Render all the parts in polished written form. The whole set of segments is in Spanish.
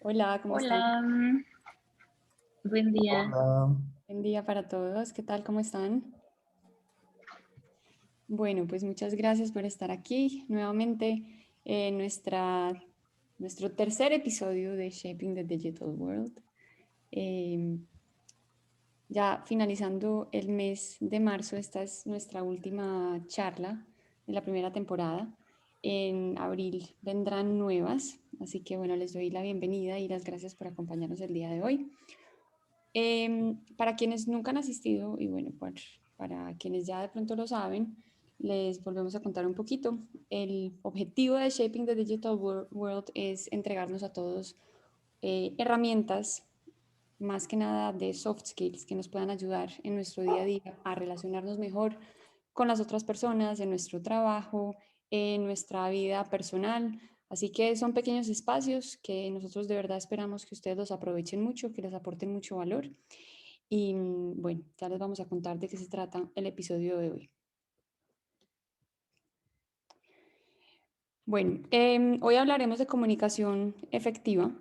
Hola, ¿cómo están? Hola, buen día. Hola, Buen día para todos. ¿Qué tal? ¿Cómo están? Bueno, pues muchas gracias por estar aquí nuevamente en nuestro tercer episodio de Shaping the Digital World. Ya finalizando el mes de marzo, esta es nuestra última charla de la primera temporada. En abril vendrán nuevas, así que bueno, les doy la bienvenida y las gracias por acompañarnos el día de hoy. Para quienes nunca han asistido y bueno, para quienes ya de pronto lo saben, les volvemos a contar un poquito. El objetivo de Shaping the Digital World es entregarnos a todos herramientas, más que nada de soft skills, que nos puedan ayudar en nuestro día a día a relacionarnos mejor con las otras personas, en nuestro trabajo, en nuestra vida personal. Así que son pequeños espacios que nosotros de verdad esperamos que ustedes los aprovechen mucho, que les aporten mucho valor. Y bueno, ya les vamos a contar de qué se trata el episodio de hoy. Bueno, hoy hablaremos de comunicación efectiva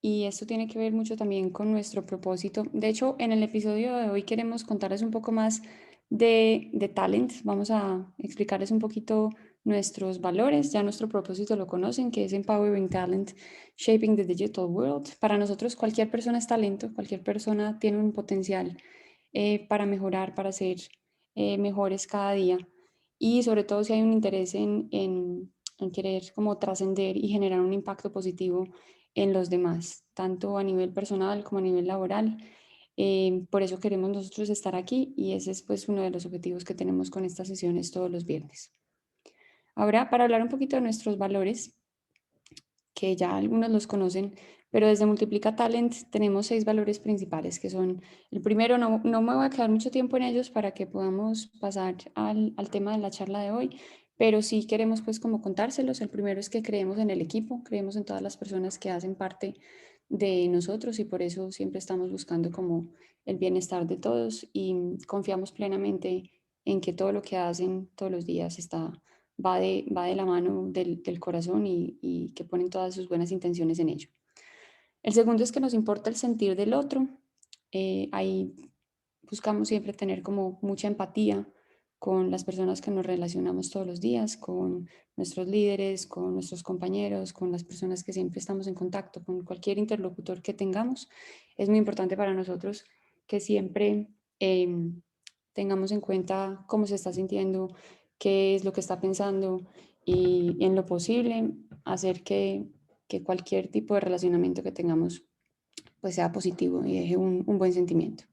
y esto tiene que ver mucho también con nuestro propósito. De hecho, en el episodio de hoy queremos contarles un poco más de talent. Vamos a explicarles un poquito nuestros valores. Ya nuestro propósito lo conocen, que es Empowering Talent, Shaping the Digital World. Para nosotros cualquier persona es talento, cualquier persona tiene un potencial para mejorar, para ser mejores cada día. Y sobre todo si hay un interés en querer como trascender y generar un impacto positivo en los demás, tanto a nivel personal como a nivel laboral. Por eso queremos nosotros estar aquí y ese es pues uno de los objetivos que tenemos con estas sesiones todos los viernes. Ahora, para hablar un poquito de nuestros valores, que ya algunos los conocen, pero desde Multiplica Talent tenemos 6 valores principales, que son, el primero, no me voy a quedar mucho tiempo en ellos para que podamos pasar al tema de la charla de hoy, pero sí queremos pues como contárselos. El primero es que creemos en el equipo, creemos en todas las personas que hacen parte de nosotros y por eso siempre estamos buscando como el bienestar de todos y confiamos plenamente en que todo lo que hacen todos los días va de la mano del corazón y que ponen todas sus buenas intenciones en ello. El segundo es que nos importa el sentir del otro. Ahí buscamos siempre tener como mucha empatía con las personas que nos relacionamos todos los días, con nuestros líderes, con nuestros compañeros, con las personas que siempre estamos en contacto, con cualquier interlocutor que tengamos. Es muy importante para nosotros que siempre tengamos en cuenta cómo se está sintiendo, qué es lo que está pensando y en lo posible hacer que cualquier tipo de relacionamiento que tengamos pues sea positivo y deje un buen sentimiento.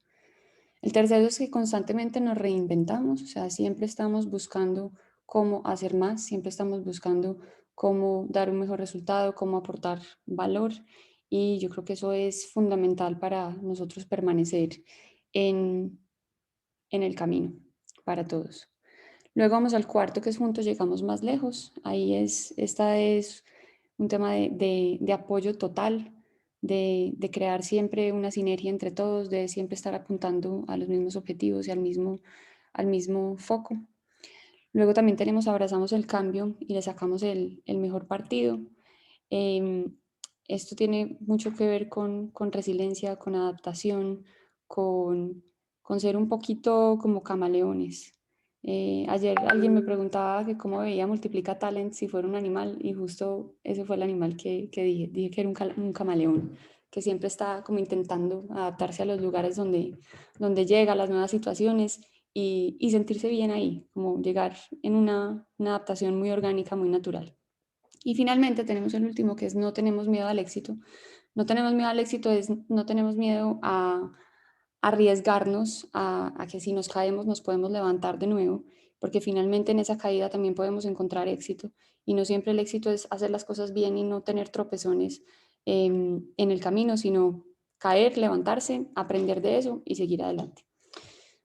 El tercero es que constantemente nos reinventamos, o sea, siempre estamos buscando cómo hacer más, siempre estamos buscando cómo dar un mejor resultado, cómo aportar valor y yo creo que eso es fundamental para nosotros permanecer en, en el camino para todos. Luego vamos al cuarto, que es juntos llegamos más lejos. Esta es un tema de apoyo total, de crear siempre una sinergia entre todos, de siempre estar apuntando a los mismos objetivos y al mismo foco. Luego también tenemos abrazamos el cambio y le sacamos el mejor partido. Em, Esto tiene mucho que ver con resiliencia, con adaptación, con ser un poquito como camaleones. Ayer alguien me preguntaba que cómo veía Multiplica Talent si fuera un animal y justo ese fue el animal que dije. Dije que era un camaleón, que siempre está como intentando adaptarse a los lugares donde llega, a las nuevas situaciones y sentirse bien ahí, como llegar en una adaptación muy orgánica, muy natural. Y finalmente tenemos el último, que es no tenemos miedo al éxito. No tenemos miedo al éxito, es no tenemos miedo a arriesgarnos a que si nos caemos nos podemos levantar de nuevo, porque finalmente en esa caída también podemos encontrar éxito. Y no siempre el éxito es hacer las cosas bien y no tener tropezones en el camino, sino caer, levantarse, aprender de eso y seguir adelante.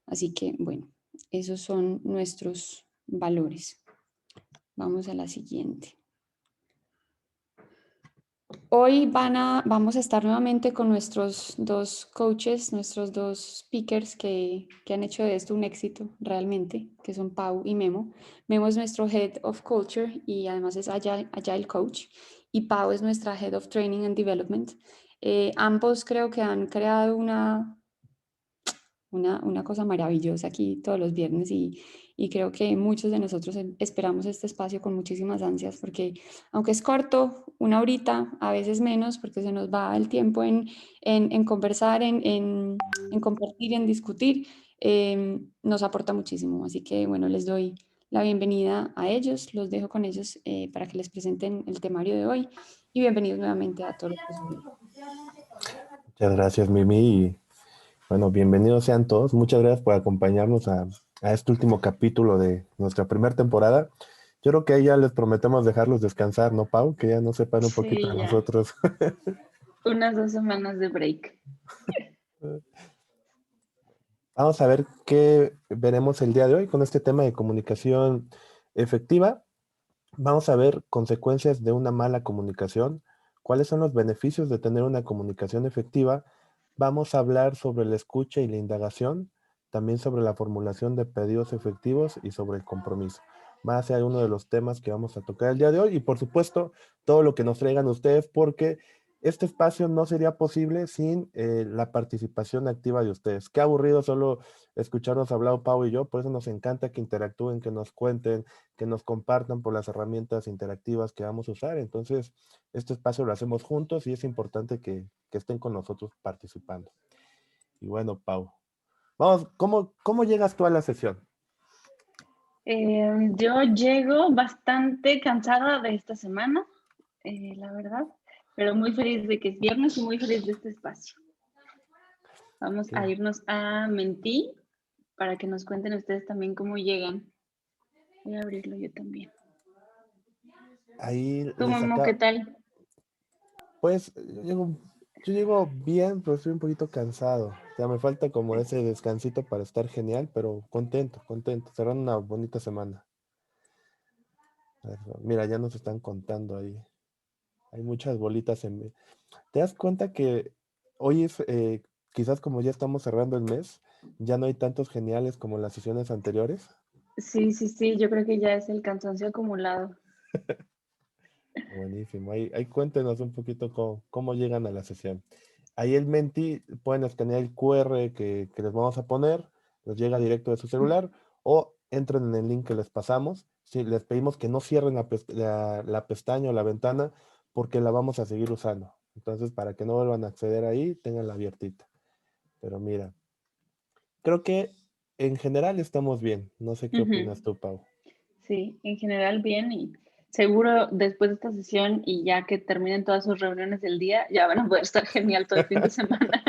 Así que, bueno, esos son nuestros valores. Vamos a la siguiente. Hoy vamos a estar nuevamente con nuestros dos coaches, nuestros dos speakers que han hecho de esto un éxito realmente, que son Pau y Memo. Memo es nuestro Head of Culture y además es Agile Coach. y Pau es nuestra Head of Training and Development. Ambos creo que han creado una cosa maravillosa aquí todos los viernes y creo que muchos de nosotros esperamos este espacio con muchísimas ansias porque aunque es corto, una horita, a veces menos porque se nos va el tiempo en conversar, en compartir, en discutir, nos aporta muchísimo. Así que bueno, les doy la bienvenida a ellos, los dejo con ellos para que les presenten el temario de hoy y bienvenidos nuevamente a todos los que son. Muchas gracias, Mimi. Y bueno, bienvenidos sean todos. Muchas gracias por acompañarnos a este último capítulo de nuestra primera temporada. Yo creo que ahí ya les prometemos dejarlos descansar, ¿no, Pau? Que ya no sepan un poquito Sí, de ya. nosotros. Unas 2 semanas de break. Vamos a ver qué veremos el día de hoy con este tema de comunicación efectiva. Vamos a ver consecuencias de una mala comunicación, cuáles son los beneficios de tener una comunicación efectiva. Vamos a hablar sobre la escucha y la indagación, también sobre la formulación de pedidos efectivos y sobre el compromiso. Va a ser uno de los temas que vamos a tocar el día de hoy y por supuesto todo lo que nos traigan ustedes porque este espacio no sería posible sin la participación activa de ustedes. Qué aburrido solo escucharnos hablar Pau y yo, por eso nos encanta que interactúen, que nos cuenten, que nos compartan por las herramientas interactivas que vamos a usar. Entonces, este espacio lo hacemos juntos y es importante que estén con nosotros participando. Y bueno, Pau, vamos, ¿cómo llegas tú a la sesión? Yo llego bastante cansada de esta semana, la verdad, pero muy feliz de que es viernes y muy feliz de este espacio. Vamos a irnos a Mentí para que nos cuenten ustedes también cómo llegan. Voy a abrirlo yo también. Ahí ¿Tú, les Momo, acá. qué tal? Pues yo llego bien, pero estoy un poquito cansado. O sea, me falta como ese descansito para estar genial, pero contento, cerrando una bonita semana. Mira, ya nos están contando ahí. Hay muchas bolitas en... ¿Te das cuenta que hoy es, quizás como ya estamos cerrando el mes, ya no hay tantos geniales como las sesiones anteriores? Sí, yo creo que ya es el cansancio acumulado. Buenísimo. Ahí cuéntenos un poquito cómo llegan a la sesión. Ahí el Menti pueden escanear el QR que les vamos a poner, les llega directo de su celular o entren en el link que les pasamos. Sí, les pedimos que no cierren la pestaña o la ventana porque la vamos a seguir usando. Entonces, para que no vuelvan a acceder ahí, tenganla abiertita. Pero mira, creo que en general estamos bien. No sé qué opinas tú, Pau. Sí, en general bien y seguro después de esta sesión y ya que terminen todas sus reuniones del día, ya van a poder estar genial todo el fin de semana.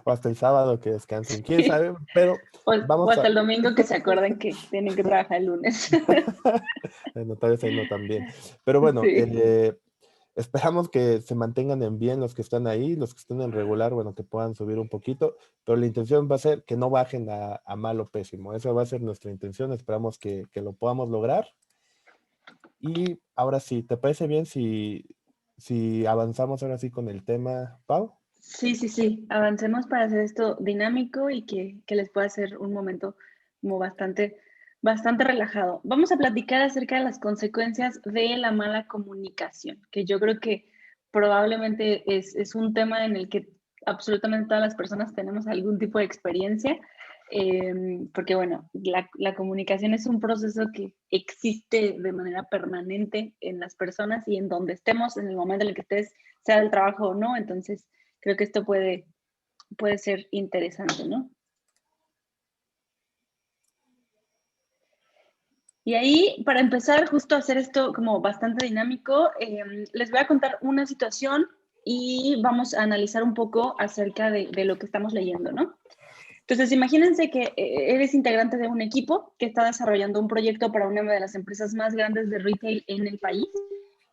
O hasta el sábado que descansen, quién Sí. sabe, pero O vamos hasta a... el domingo que se acuerden que tienen que trabajar el lunes. Tal vez ahí no también. Pero bueno, Sí. esperamos que se mantengan en bien los que están ahí, los que estén en regular, bueno, que puedan subir un poquito, pero la intención va a ser que no bajen a mal o pésimo. Esa va a ser nuestra intención, esperamos que lo podamos lograr. Y ahora sí, ¿te parece bien si avanzamos ahora sí con el tema, Pau? Sí. Avancemos para hacer esto dinámico y que les pueda ser un momento como bastante relajado. Vamos a platicar acerca de las consecuencias de la mala comunicación, que yo creo que probablemente es un tema en el que absolutamente todas las personas tenemos algún tipo de experiencia, porque bueno, la comunicación es un proceso que existe de manera permanente en las personas y en donde estemos, en el momento en el que estés, sea el trabajo o no, entonces creo que esto puede ser interesante, ¿no? Y ahí, para empezar justo a hacer esto como bastante dinámico, les voy a contar una situación y vamos a analizar un poco acerca de lo que estamos leyendo, ¿no? Entonces, imagínense que eres integrante de un equipo que está desarrollando un proyecto para una de las empresas más grandes de retail en el país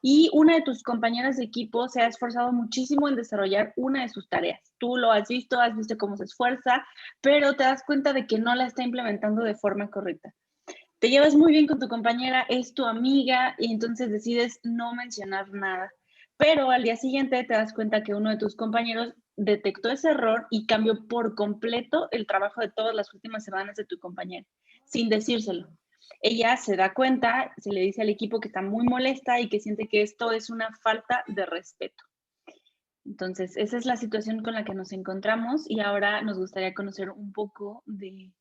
y una de tus compañeras de equipo se ha esforzado muchísimo en desarrollar una de sus tareas. Tú lo has visto cómo se esfuerza, pero te das cuenta de que no la está implementando de forma correcta. Te llevas muy bien con tu compañera, es tu amiga y entonces decides no mencionar nada. Pero al día siguiente te das cuenta que uno de tus compañeros detectó ese error y cambió por completo el trabajo de todas las últimas semanas de tu compañera, sin decírselo. Ella se da cuenta, se le dice al equipo que está muy molesta y que siente que esto es una falta de respeto. Entonces, esa es la situación con la que nos encontramos y ahora nos gustaría conocer un poco de,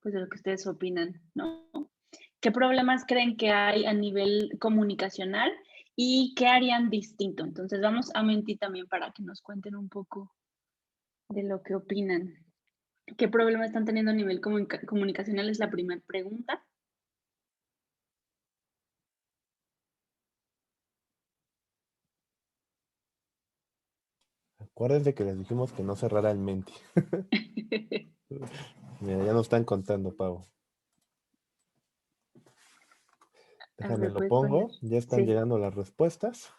pues, de lo que ustedes opinan, ¿no? ¿Qué problemas creen que hay a nivel comunicacional y qué harían distinto? Entonces, vamos a Menti también para que nos cuenten un poco de lo que opinan. ¿Qué problema están teniendo a nivel comunicacional? Es la primera pregunta. Acuérdense que les dijimos que no cerrara el Menti. Mira, ya nos están contando, Pau. A Déjame ver, lo puedes poner. pongo. Ya están Sí. llegando las respuestas.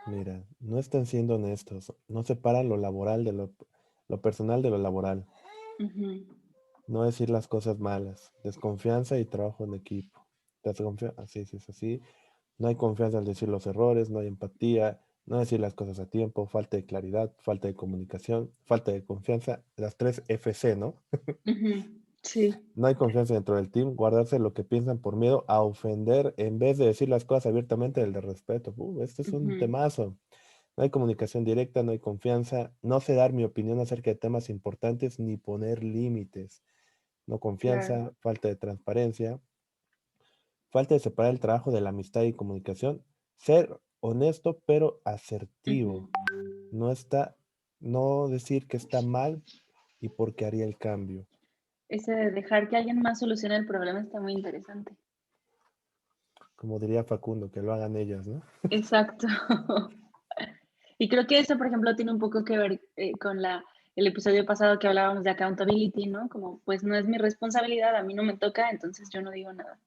Mira, no están siendo honestos. No separan lo laboral de lo personal de lo laboral. No decir las cosas malas. Desconfianza y trabajo en equipo. Desconfianza, así es así. No hay confianza al decir los errores, no hay empatía, no decir las cosas a tiempo, falta de claridad, falta de comunicación, falta de confianza. Las 3 FC, ¿no? Sí. No hay confianza dentro del team, guardarse lo que piensan por miedo a ofender en vez de decir las cosas abiertamente del de respeto. Este es un temazo. No hay comunicación directa, no hay confianza, no sé dar mi opinión acerca de temas importantes ni poner límites. No confianza, Claro. falta de transparencia, falta de separar el trabajo de la amistad y comunicación, ser honesto pero asertivo. No decir que está mal y por qué haría el cambio. Ese de dejar que alguien más solucione el problema está muy interesante. Como diría Facundo, que lo hagan ellas, ¿no? Exacto. Y creo que eso, por ejemplo, tiene un poco que ver con el episodio pasado que hablábamos de accountability, ¿no? Como, pues no es mi responsabilidad, a mí no me toca, entonces yo no digo nada.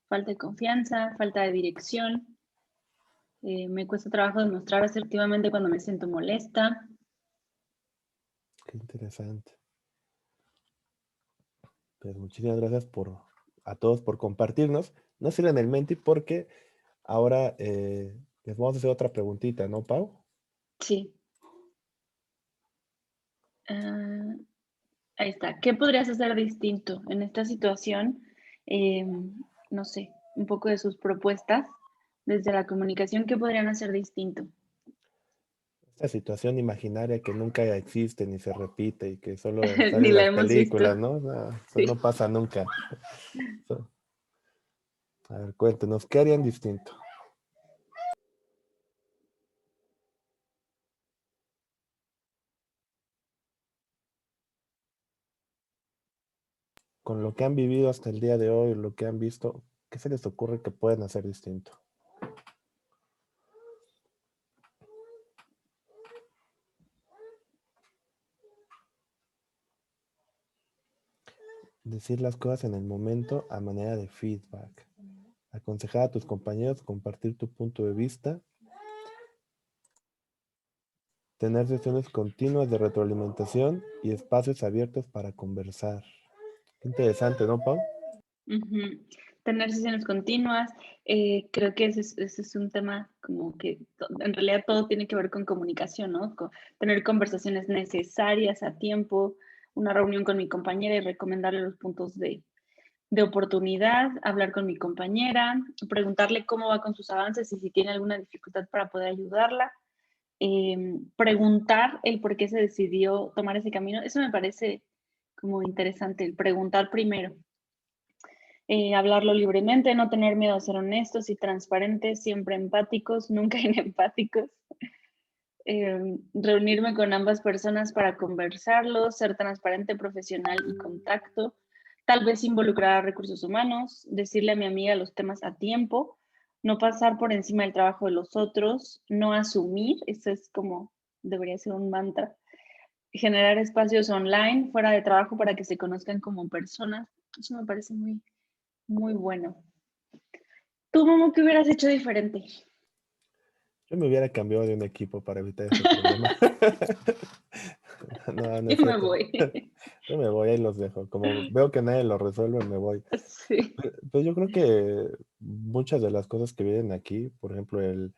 Falta de confianza, falta de dirección. Me cuesta trabajo demostrar asertivamente cuando me siento molesta. Qué interesante. Pues muchísimas gracias a todos por compartirnos. No sirven el Menti porque ahora les vamos a hacer otra preguntita, ¿no, Pau? Sí. Ahí está. ¿Qué podrías hacer distinto en esta situación? No sé, un poco de sus propuestas desde la comunicación. ¿Qué podrían hacer distinto? Esta situación imaginaria que nunca existe ni se repite y que solo sale Ni en la las hemos visto. películas, ¿no? No, eso no Sí. pasa nunca. A ver, cuéntenos, ¿qué harían distinto? Con lo que han vivido hasta el día de hoy, lo que han visto, ¿qué se les ocurre que pueden hacer distinto? Decir las cosas en el momento a manera de feedback. Aconsejar a tus compañeros, compartir tu punto de vista. Tener sesiones continuas de retroalimentación y espacios abiertos para conversar. Qué interesante, ¿no, Pau? Tener sesiones continuas. Creo que ese es un tema como que en realidad todo tiene que ver con comunicación, ¿no? Tener conversaciones necesarias a tiempo, una reunión con mi compañera y recomendarle los puntos de oportunidad, hablar con mi compañera, preguntarle cómo va con sus avances y si tiene alguna dificultad para poder ayudarla. Preguntar el por qué se decidió tomar ese camino. Eso me parece como interesante, el preguntar primero. Hablarlo libremente, no tener miedo a ser honestos y transparentes, siempre empáticos, nunca inempáticos. Reunirme con ambas personas para conversarlo, ser transparente, profesional y contacto. Tal vez involucrar a recursos humanos, decirle a mi amiga los temas a tiempo, no pasar por encima del trabajo de los otros, no asumir, eso es como, debería ser un mantra. Generar espacios online, fuera de trabajo, para que se conozcan como personas. Eso me parece muy, muy bueno. ¿Tú, Momo, qué hubieras hecho diferente? Yo me hubiera cambiado de un equipo para evitar ese problema. No, no es Yo me cierto. voy. Yo me voy, ahí los dejo. Como veo que nadie lo resuelve, me voy. Sí. Pues yo creo que muchas de las cosas que vienen aquí, por ejemplo, el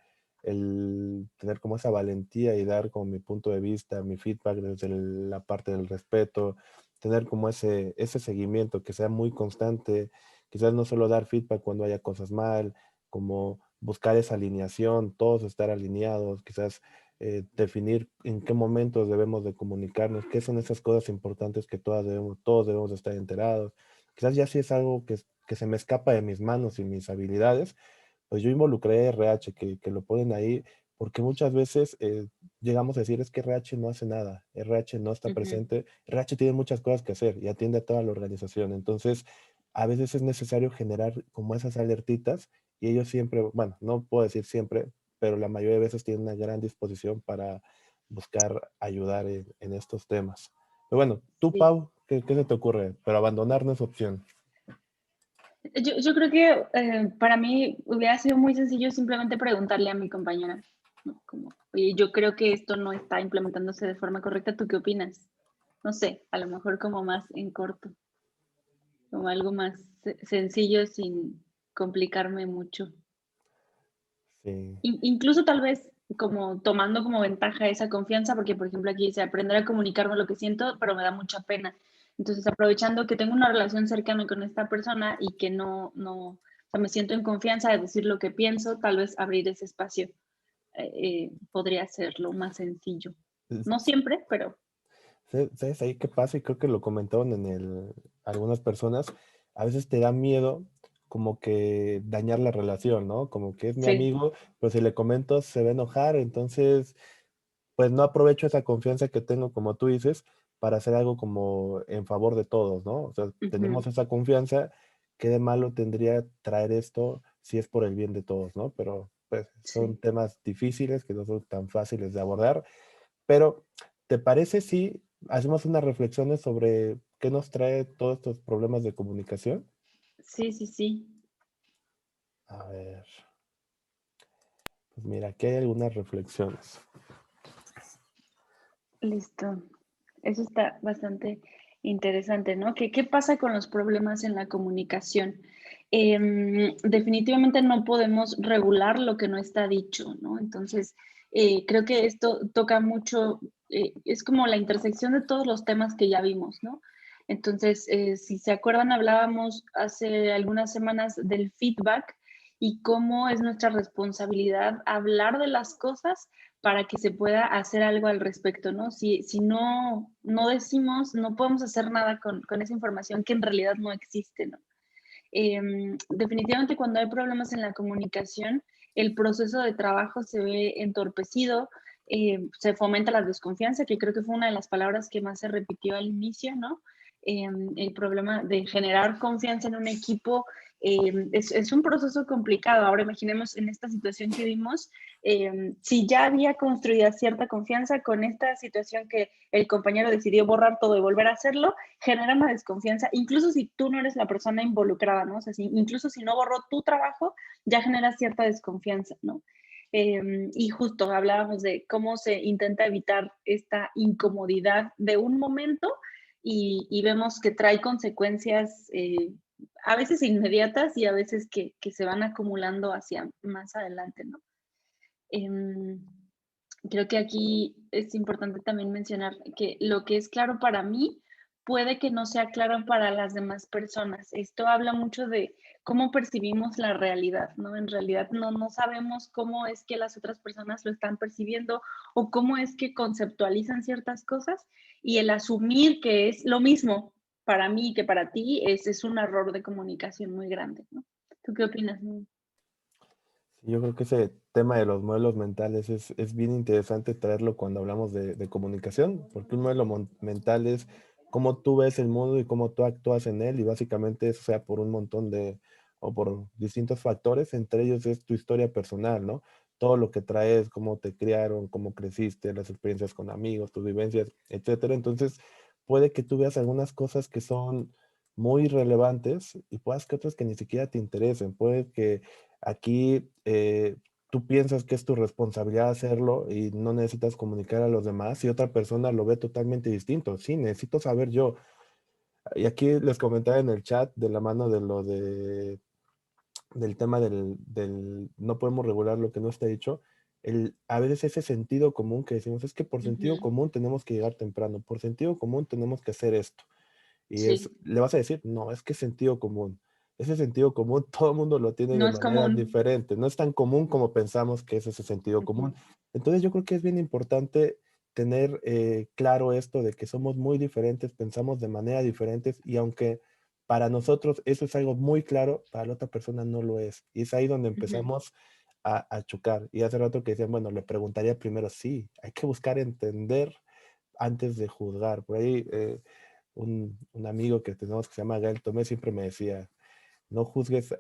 tener como esa valentía y dar como mi punto de vista, mi feedback desde la parte del respeto, tener como ese seguimiento que sea muy constante, quizás no solo dar feedback cuando haya cosas mal, como buscar esa alineación, todos estar alineados, quizás definir en qué momentos debemos de comunicarnos, qué son esas cosas importantes que todos debemos de estar enterados. Quizás ya si es algo que se me escapa de mis manos y mis habilidades, pues yo involucré a RH, que lo ponen ahí, porque muchas veces llegamos a decir, es que RH no hace nada, RH no está Ujú. presente, RH tiene muchas cosas que hacer y atiende a toda la organización. Entonces, a veces es necesario generar como esas alertitas y ellos siempre, bueno, no puedo decir siempre, pero la mayoría de veces tienen una gran disposición para buscar ayudar en estos temas. Pero bueno, tú, Sí. Pau, ¿qué se te ocurre? Pero abandonar no es opción. Yo creo que para mí hubiera sido muy sencillo simplemente preguntarle a mi compañera, ¿no? Como, oye, yo creo que esto no está implementándose de forma correcta, ¿tú qué opinas? No sé, a lo mejor como más en corto, como algo más sencillo sin complicarme mucho. Sí. Incluso tal vez como tomando como ventaja esa confianza, porque por ejemplo aquí dice aprender a comunicarme lo que siento, pero me da mucha pena. Entonces aprovechando que tengo una relación cercana con esta persona y que o sea, me siento en confianza de decir lo que pienso, tal vez abrir ese espacio podría ser lo más sencillo. No siempre, pero ¿Sabes ahí qué pasa? Y creo que lo comentaron algunas personas, a veces te da miedo como que dañar la relación, ¿no? Como que es mi sí. amigo, pero si le comento se va a enojar, entonces pues no aprovecho esa confianza que tengo, como tú dices, para hacer algo como en favor de todos, ¿no? O sea, Ujú, tenemos esa confianza, ¿qué de malo tendría traer esto si es por el bien de todos, ¿no? Pero pues son sí. temas difíciles que no son tan fáciles de abordar. Pero, ¿te parece si hacemos unas reflexiones sobre qué nos trae todos estos problemas de comunicación? Sí, sí, sí. A ver, pues mira, aquí hay algunas reflexiones. Listo. Eso está bastante interesante, ¿no? ¿Qué pasa con los problemas en la comunicación? Definitivamente no podemos regular lo que no está dicho, ¿no? Entonces, creo que esto toca mucho, es como la intersección de todos los temas que ya vimos, ¿no? Entonces, si se acuerdan, hablábamos hace algunas semanas del feedback y cómo es nuestra responsabilidad hablar de las cosas para que se pueda hacer algo al respecto, ¿no? Si no decimos, no podemos hacer nada con esa información que en realidad no existe, ¿no? Definitivamente cuando hay problemas en la comunicación, el proceso de trabajo se ve entorpecido, se fomenta la desconfianza, que creo que fue una de las palabras que más se repitió al inicio, ¿no? El problema de generar confianza en un equipo es un proceso complicado. Ahora imaginemos en esta situación que vimos, si ya había construida cierta confianza con esta situación que el compañero decidió borrar todo y volver a hacerlo, genera una desconfianza, incluso si tú no eres la persona involucrada, ¿no? O sea, incluso si no borró tu trabajo, ya genera cierta desconfianza, ¿no? Y justo hablábamos de cómo se intenta evitar esta incomodidad de un momento y vemos que trae consecuencias a veces inmediatas y a veces que se van acumulando hacia más adelante, ¿no? Em, Creo que aquí es importante también mencionar que lo que es claro para mí puede que no sea claro para las demás personas. Esto habla mucho de cómo percibimos la realidad, ¿no? En realidad no sabemos cómo es que las otras personas lo están percibiendo o cómo es que conceptualizan ciertas cosas y el asumir que es lo mismo para mí que para ti es un error de comunicación muy grande, ¿no? ¿Tú qué opinas? Sí, yo creo que ese tema de los modelos mentales es bien interesante traerlo cuando hablamos de comunicación, porque un modelo mental es cómo tú ves el mundo y cómo tú actúas en él, y básicamente eso sea por un montón o por distintos factores, entre ellos es tu historia personal, ¿no? Todo lo que traes, cómo te criaron, cómo creciste, las experiencias con amigos, tus vivencias, etcétera. Entonces, puede que tú veas algunas cosas que son muy relevantes y puedas que otras que ni siquiera te interesen. Puede que aquí tú piensas que es tu responsabilidad hacerlo y no necesitas comunicar a los demás y otra persona lo ve totalmente distinto. Sí, necesito saber yo. Y aquí les comentaba en el chat de la mano de lo del tema del no podemos regular lo que no está dicho, a veces ese sentido común que decimos, es que por sentido Ujú. común tenemos que llegar temprano, por sentido común tenemos que hacer esto. Y Sí, le vas a decir, no, es que es sentido común. Ese sentido común todo el mundo lo tiene de no es manera común. diferente. No es tan común como pensamos que es ese sentido Ujú, común. Entonces yo creo que es bien importante tener claro esto de que somos muy diferentes, pensamos de manera diferentes y aunque para nosotros eso es algo muy claro, para la otra persona no lo es. Y es ahí donde ujú. empezamos a chocar. Y hace rato que decían, bueno, le preguntaría primero, sí, hay que buscar entender antes de juzgar. Por ahí un amigo que tenemos que se llama Gael Tomé siempre me decía, no juzgues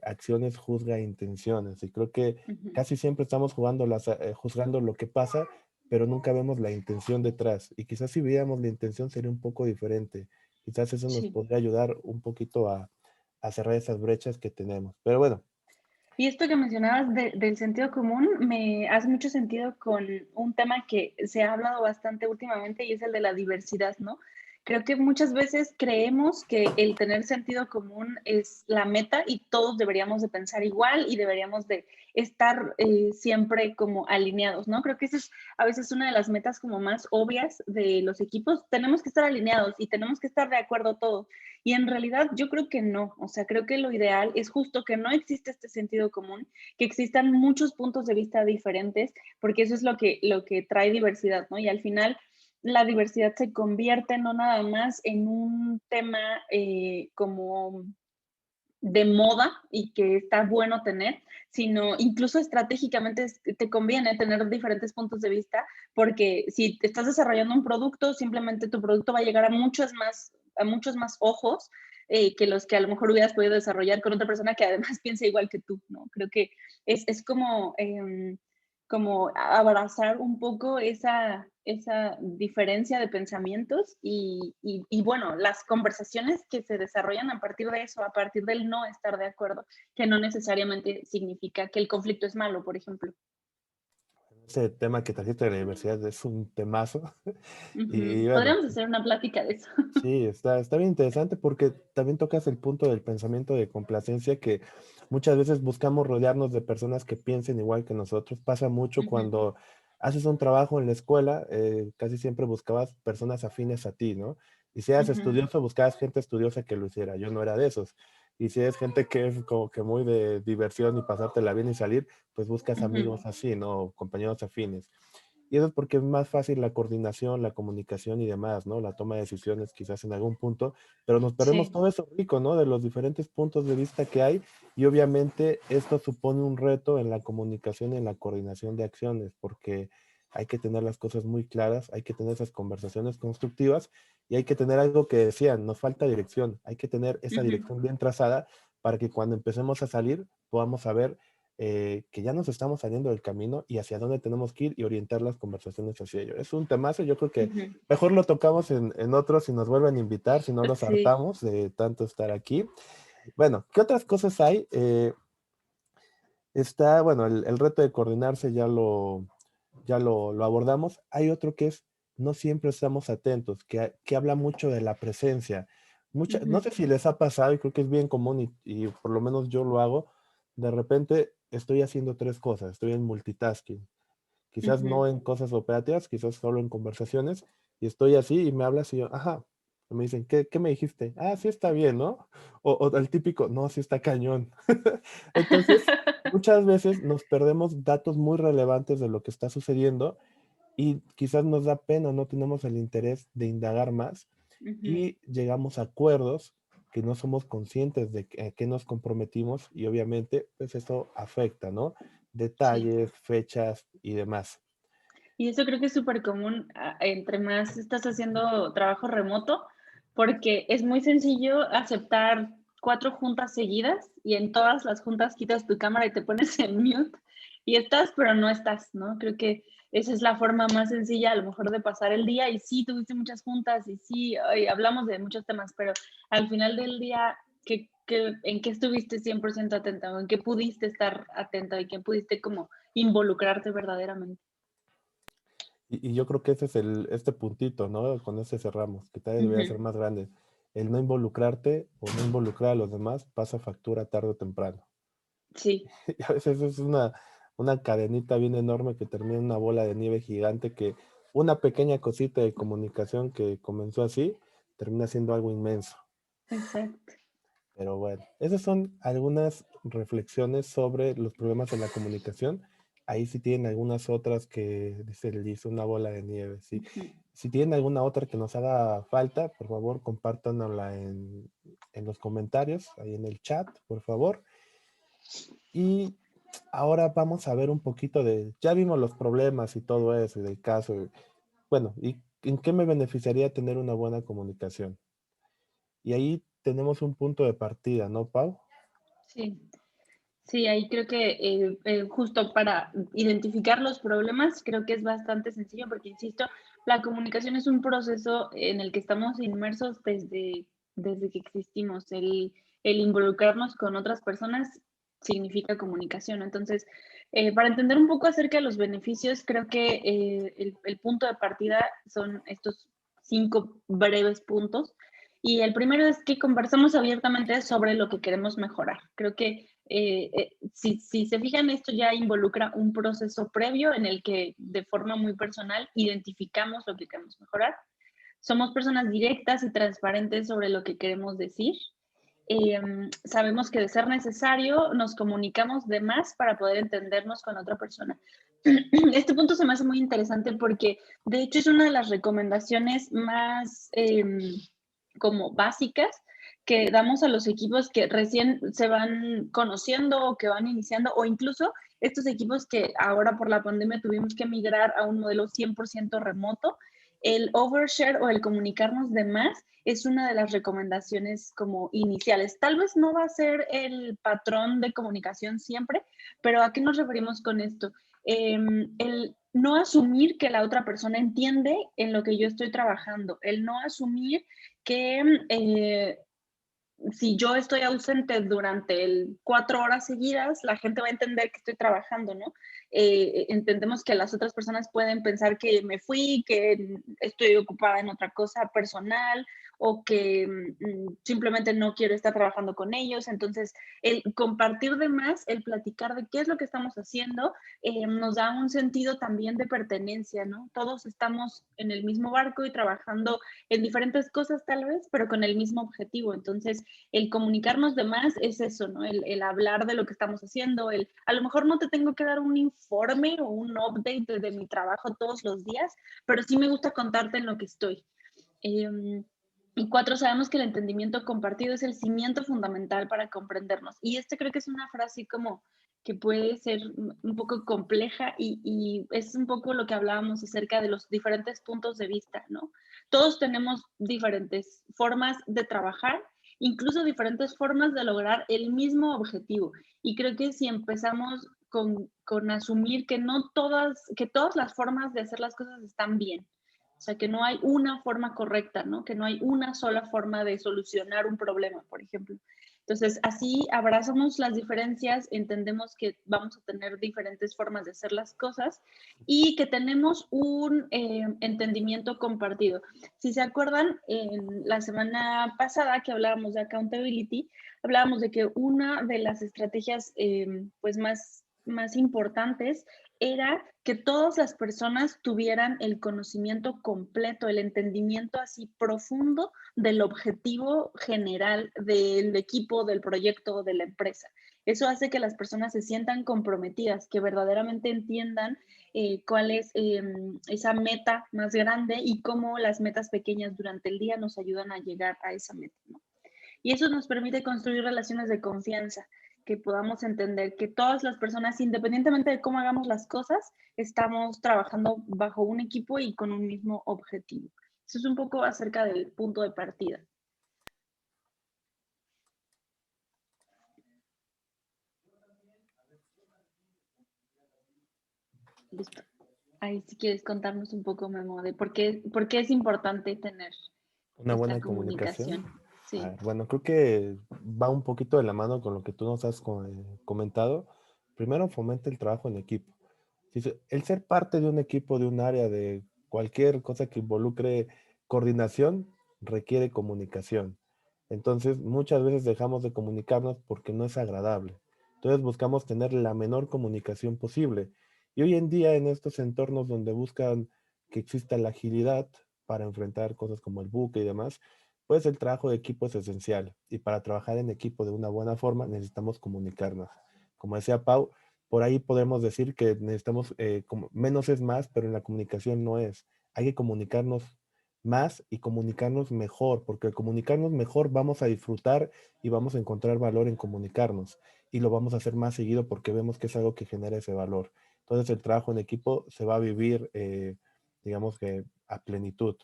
acciones, juzga intenciones. Y creo que Ujú. casi siempre estamos juzgando lo que pasa, pero nunca vemos la intención detrás. Y quizás si viéramos la intención sería un poco diferente. Quizás eso nos Sí. podría ayudar un poquito a cerrar esas brechas que tenemos. Pero bueno, Y esto que mencionabas del sentido común me hace mucho sentido con un tema que se ha hablado bastante últimamente y es el de la diversidad, ¿no? Creo que muchas veces creemos que el tener sentido común es la meta y todos deberíamos de pensar igual y deberíamos de estar siempre como alineados, ¿no? Creo que esa es a veces una de las metas como más obvias de los equipos. Tenemos que estar alineados y tenemos que estar de acuerdo todos. Y en realidad yo creo que no, o sea, creo que lo ideal es justo que no existe este sentido común, que existan muchos puntos de vista diferentes, porque eso es lo que trae diversidad, ¿no? Y al final la diversidad se convierte no nada más en un tema como de moda y que está bueno tener, sino incluso estratégicamente te conviene tener diferentes puntos de vista, porque si te estás desarrollando un producto, simplemente tu producto va a llegar a muchos más ojos que los que a lo mejor hubieras podido desarrollar con otra persona que además piensa igual que tú, ¿no? Creo que es como, como abrazar un poco esa diferencia de pensamientos y bueno, las conversaciones que se desarrollan a partir de eso, a partir del no estar de acuerdo, que no necesariamente significa que el conflicto es malo, por ejemplo. ese tema que trajiste de la diversidad es un temazo. Y Ujú. bueno, Podríamos hacer una plática de eso. sí, está bien interesante porque también tocas el punto del pensamiento de complacencia que muchas veces buscamos rodearnos de personas que piensen igual que nosotros. Pasa mucho Ujú, cuando haces un trabajo en la escuela, casi siempre buscabas personas afines a ti, ¿no? Y si eras ujú, estudioso, buscabas gente estudiosa que lo hiciera. Yo no era de esos. Y si es gente que es como que muy de diversión y pasártela bien y salir, pues buscas ujú. amigos así, ¿no? Compañeros afines. Y eso es porque es más fácil la coordinación, la comunicación y demás, ¿no? La toma de decisiones quizás en algún punto, pero nos perdemos Sí. todo eso rico, ¿no? De los diferentes puntos de vista que hay y obviamente esto supone un reto en la comunicación y en la coordinación de acciones porque hay que tener las cosas muy claras, hay que tener esas conversaciones constructivas y hay que tener algo que decían, nos falta dirección, hay que tener esa Ujú, dirección bien trazada para que cuando empecemos a salir podamos saber que ya nos estamos saliendo del camino y hacia dónde tenemos que ir y orientar las conversaciones hacia ello. Es un temazo, yo creo que ujú. mejor lo tocamos en otros si nos vuelven a invitar, si no los Sí. hartamos de tanto estar aquí. Bueno, ¿qué otras cosas hay? Está, bueno, el reto de coordinarse lo abordamos. Hay otro que es, no siempre estamos atentos, que habla mucho de la presencia. No Ujú, sé si les ha pasado, y creo que es bien común, y por lo menos yo lo hago, de repente estoy haciendo tres cosas, estoy en multitasking. Quizás ujú. no en cosas operativas, quizás solo en conversaciones, y estoy así y me hablas y yo, ajá, y me dicen, ¿qué me dijiste? Ah, sí está bien, ¿no? O el típico, no, sí está cañón. Entonces, muchas veces nos perdemos datos muy relevantes de lo que está sucediendo y quizás nos da pena, no tenemos el interés de indagar más Ujú. y llegamos a acuerdos que no somos conscientes de a qué nos comprometimos y obviamente pues eso afecta, ¿no? Sí. Detalles, fechas y demás. Y eso creo que es súper común entre más estás haciendo trabajo remoto, porque es muy sencillo aceptar 4 juntas seguidas y en todas las juntas quitas tu cámara y te pones en mute y estás, pero no estás, ¿no? Creo que esa es la forma más sencilla a lo mejor de pasar el día y sí, tuviste muchas juntas y sí, ay, hablamos de muchos temas, pero al final del día, en qué estuviste 100% atenta o en qué pudiste estar atenta y qué pudiste como involucrarte verdaderamente. Y yo creo que ese es este puntito, ¿no? Con ese cerramos, que tal vez debería ser Ujú. más grande. El no involucrarte o no involucrar a los demás pasa factura tarde o temprano. Sí, Y a veces es una cadenita bien enorme que termina en una bola de nieve gigante que una pequeña cosita de comunicación que comenzó así termina siendo algo inmenso. exacto. Pero bueno, esas son algunas reflexiones sobre los problemas en la comunicación. Ahí sí tienen algunas otras que dice Liz, una bola de nieve. Sí. Ujú. Si tienen alguna otra que nos haga falta, por favor, compártanla en los comentarios, ahí en el chat, por favor. Y ahora vamos a ver un poquito ya vimos los problemas y todo eso, y del caso. Bueno, ¿y en qué me beneficiaría tener una buena comunicación? Y ahí tenemos un punto de partida, ¿no, Pau? Sí. Sí, ahí creo que justo para identificar los problemas, creo que es bastante sencillo porque, insisto, la comunicación es un proceso en el que estamos inmersos desde que existimos. El involucrarnos con otras personas significa comunicación. Entonces, para entender un poco acerca de los beneficios, creo que el punto de partida son estos 5 breves puntos. Y el primero es que conversamos abiertamente sobre lo que queremos mejorar. Creo que si se fijan, esto ya involucra un proceso previo en el que de forma muy personal identificamos lo que queremos mejorar. Somos personas directas y transparentes sobre lo que queremos decir. Sabemos que de ser necesario nos comunicamos de más para poder entendernos con otra persona. Este punto se me hace muy interesante porque de hecho es una de las recomendaciones más como básicas que damos a los equipos que recién se van conociendo o que van iniciando, o incluso estos equipos que ahora por la pandemia tuvimos que migrar a un modelo 100% remoto. El overshare o el comunicarnos de más es una de las recomendaciones como iniciales. Tal vez no va a ser el patrón de comunicación siempre, pero ¿a qué nos referimos con esto? El no asumir que la otra persona entiende en lo que yo estoy trabajando, el no asumir que si yo estoy ausente durante 4 horas seguidas, la gente va a entender que estoy trabajando, ¿no? Entendemos que las otras personas pueden pensar que me fui, que estoy ocupada en otra cosa personal o que simplemente no quiero estar trabajando con ellos. Entonces, el compartir de más, el platicar de qué es lo que estamos haciendo, nos da un sentido también de pertenencia, ¿no? Todos estamos en el mismo barco y trabajando en diferentes cosas tal vez, pero con el mismo objetivo. Entonces, el comunicarnos de más es eso, ¿no? El hablar de lo que estamos haciendo, a lo mejor no te tengo que dar un informe o un update de mi trabajo todos los días, pero sí me gusta contarte en lo que estoy. Y 4, sabemos que el entendimiento compartido es el cimiento fundamental para comprendernos. Y creo que es una frase como que puede ser un poco compleja y es un poco lo que hablábamos acerca de los diferentes puntos de vista, ¿no? Todos tenemos diferentes formas de trabajar, incluso diferentes formas de lograr el mismo objetivo. Y creo que si empezamos con asumir que todas las formas de hacer las cosas están bien, o sea, que no hay una forma correcta, ¿no? Que no hay una sola forma de solucionar un problema, por ejemplo. Entonces, así abrazamos las diferencias, entendemos que vamos a tener diferentes formas de hacer las cosas y que tenemos un entendimiento compartido. Si se acuerdan, en la semana pasada que hablábamos de accountability, hablábamos de que una de las estrategias pues más importantes era que todas las personas tuvieran el conocimiento completo, el entendimiento así profundo del objetivo general del equipo, del proyecto, de la empresa. Eso hace que las personas se sientan comprometidas, que verdaderamente entiendan cuál es esa meta más grande y cómo las metas pequeñas durante el día nos ayudan a llegar a esa meta, ¿no? Y eso nos permite construir relaciones de confianza, que podamos entender que todas las personas, independientemente de cómo hagamos las cosas, estamos trabajando bajo un equipo y con un mismo objetivo. Eso es un poco acerca del punto de partida. Listo. Ahí si quieres contarnos un poco, Memo, de por qué es importante tener Una esta buena comunicación. comunicación. Sí. Bueno, creo que va un poquito de la mano con lo que tú nos has comentado. Primero, fomenta el trabajo en equipo. El ser parte de un equipo, de un área, de cualquier cosa que involucre coordinación, requiere comunicación. Entonces, muchas veces dejamos de comunicarnos porque no es agradable. Entonces, buscamos tener la menor comunicación posible. Y hoy en día, en estos entornos donde buscan que exista la agilidad para enfrentar cosas como el buque y demás, pues el trabajo de equipo es esencial. Y para trabajar en equipo de una buena forma, necesitamos comunicarnos. Como decía Pau, por ahí podemos decir que necesitamos, como, menos es más, pero en la comunicación no es. Hay que comunicarnos más y comunicarnos mejor, porque al comunicarnos mejor vamos a disfrutar y vamos a encontrar valor en comunicarnos. Y lo vamos a hacer más seguido porque vemos que es algo que genera ese valor. Entonces el trabajo en equipo se va a vivir, digamos que a plenitud.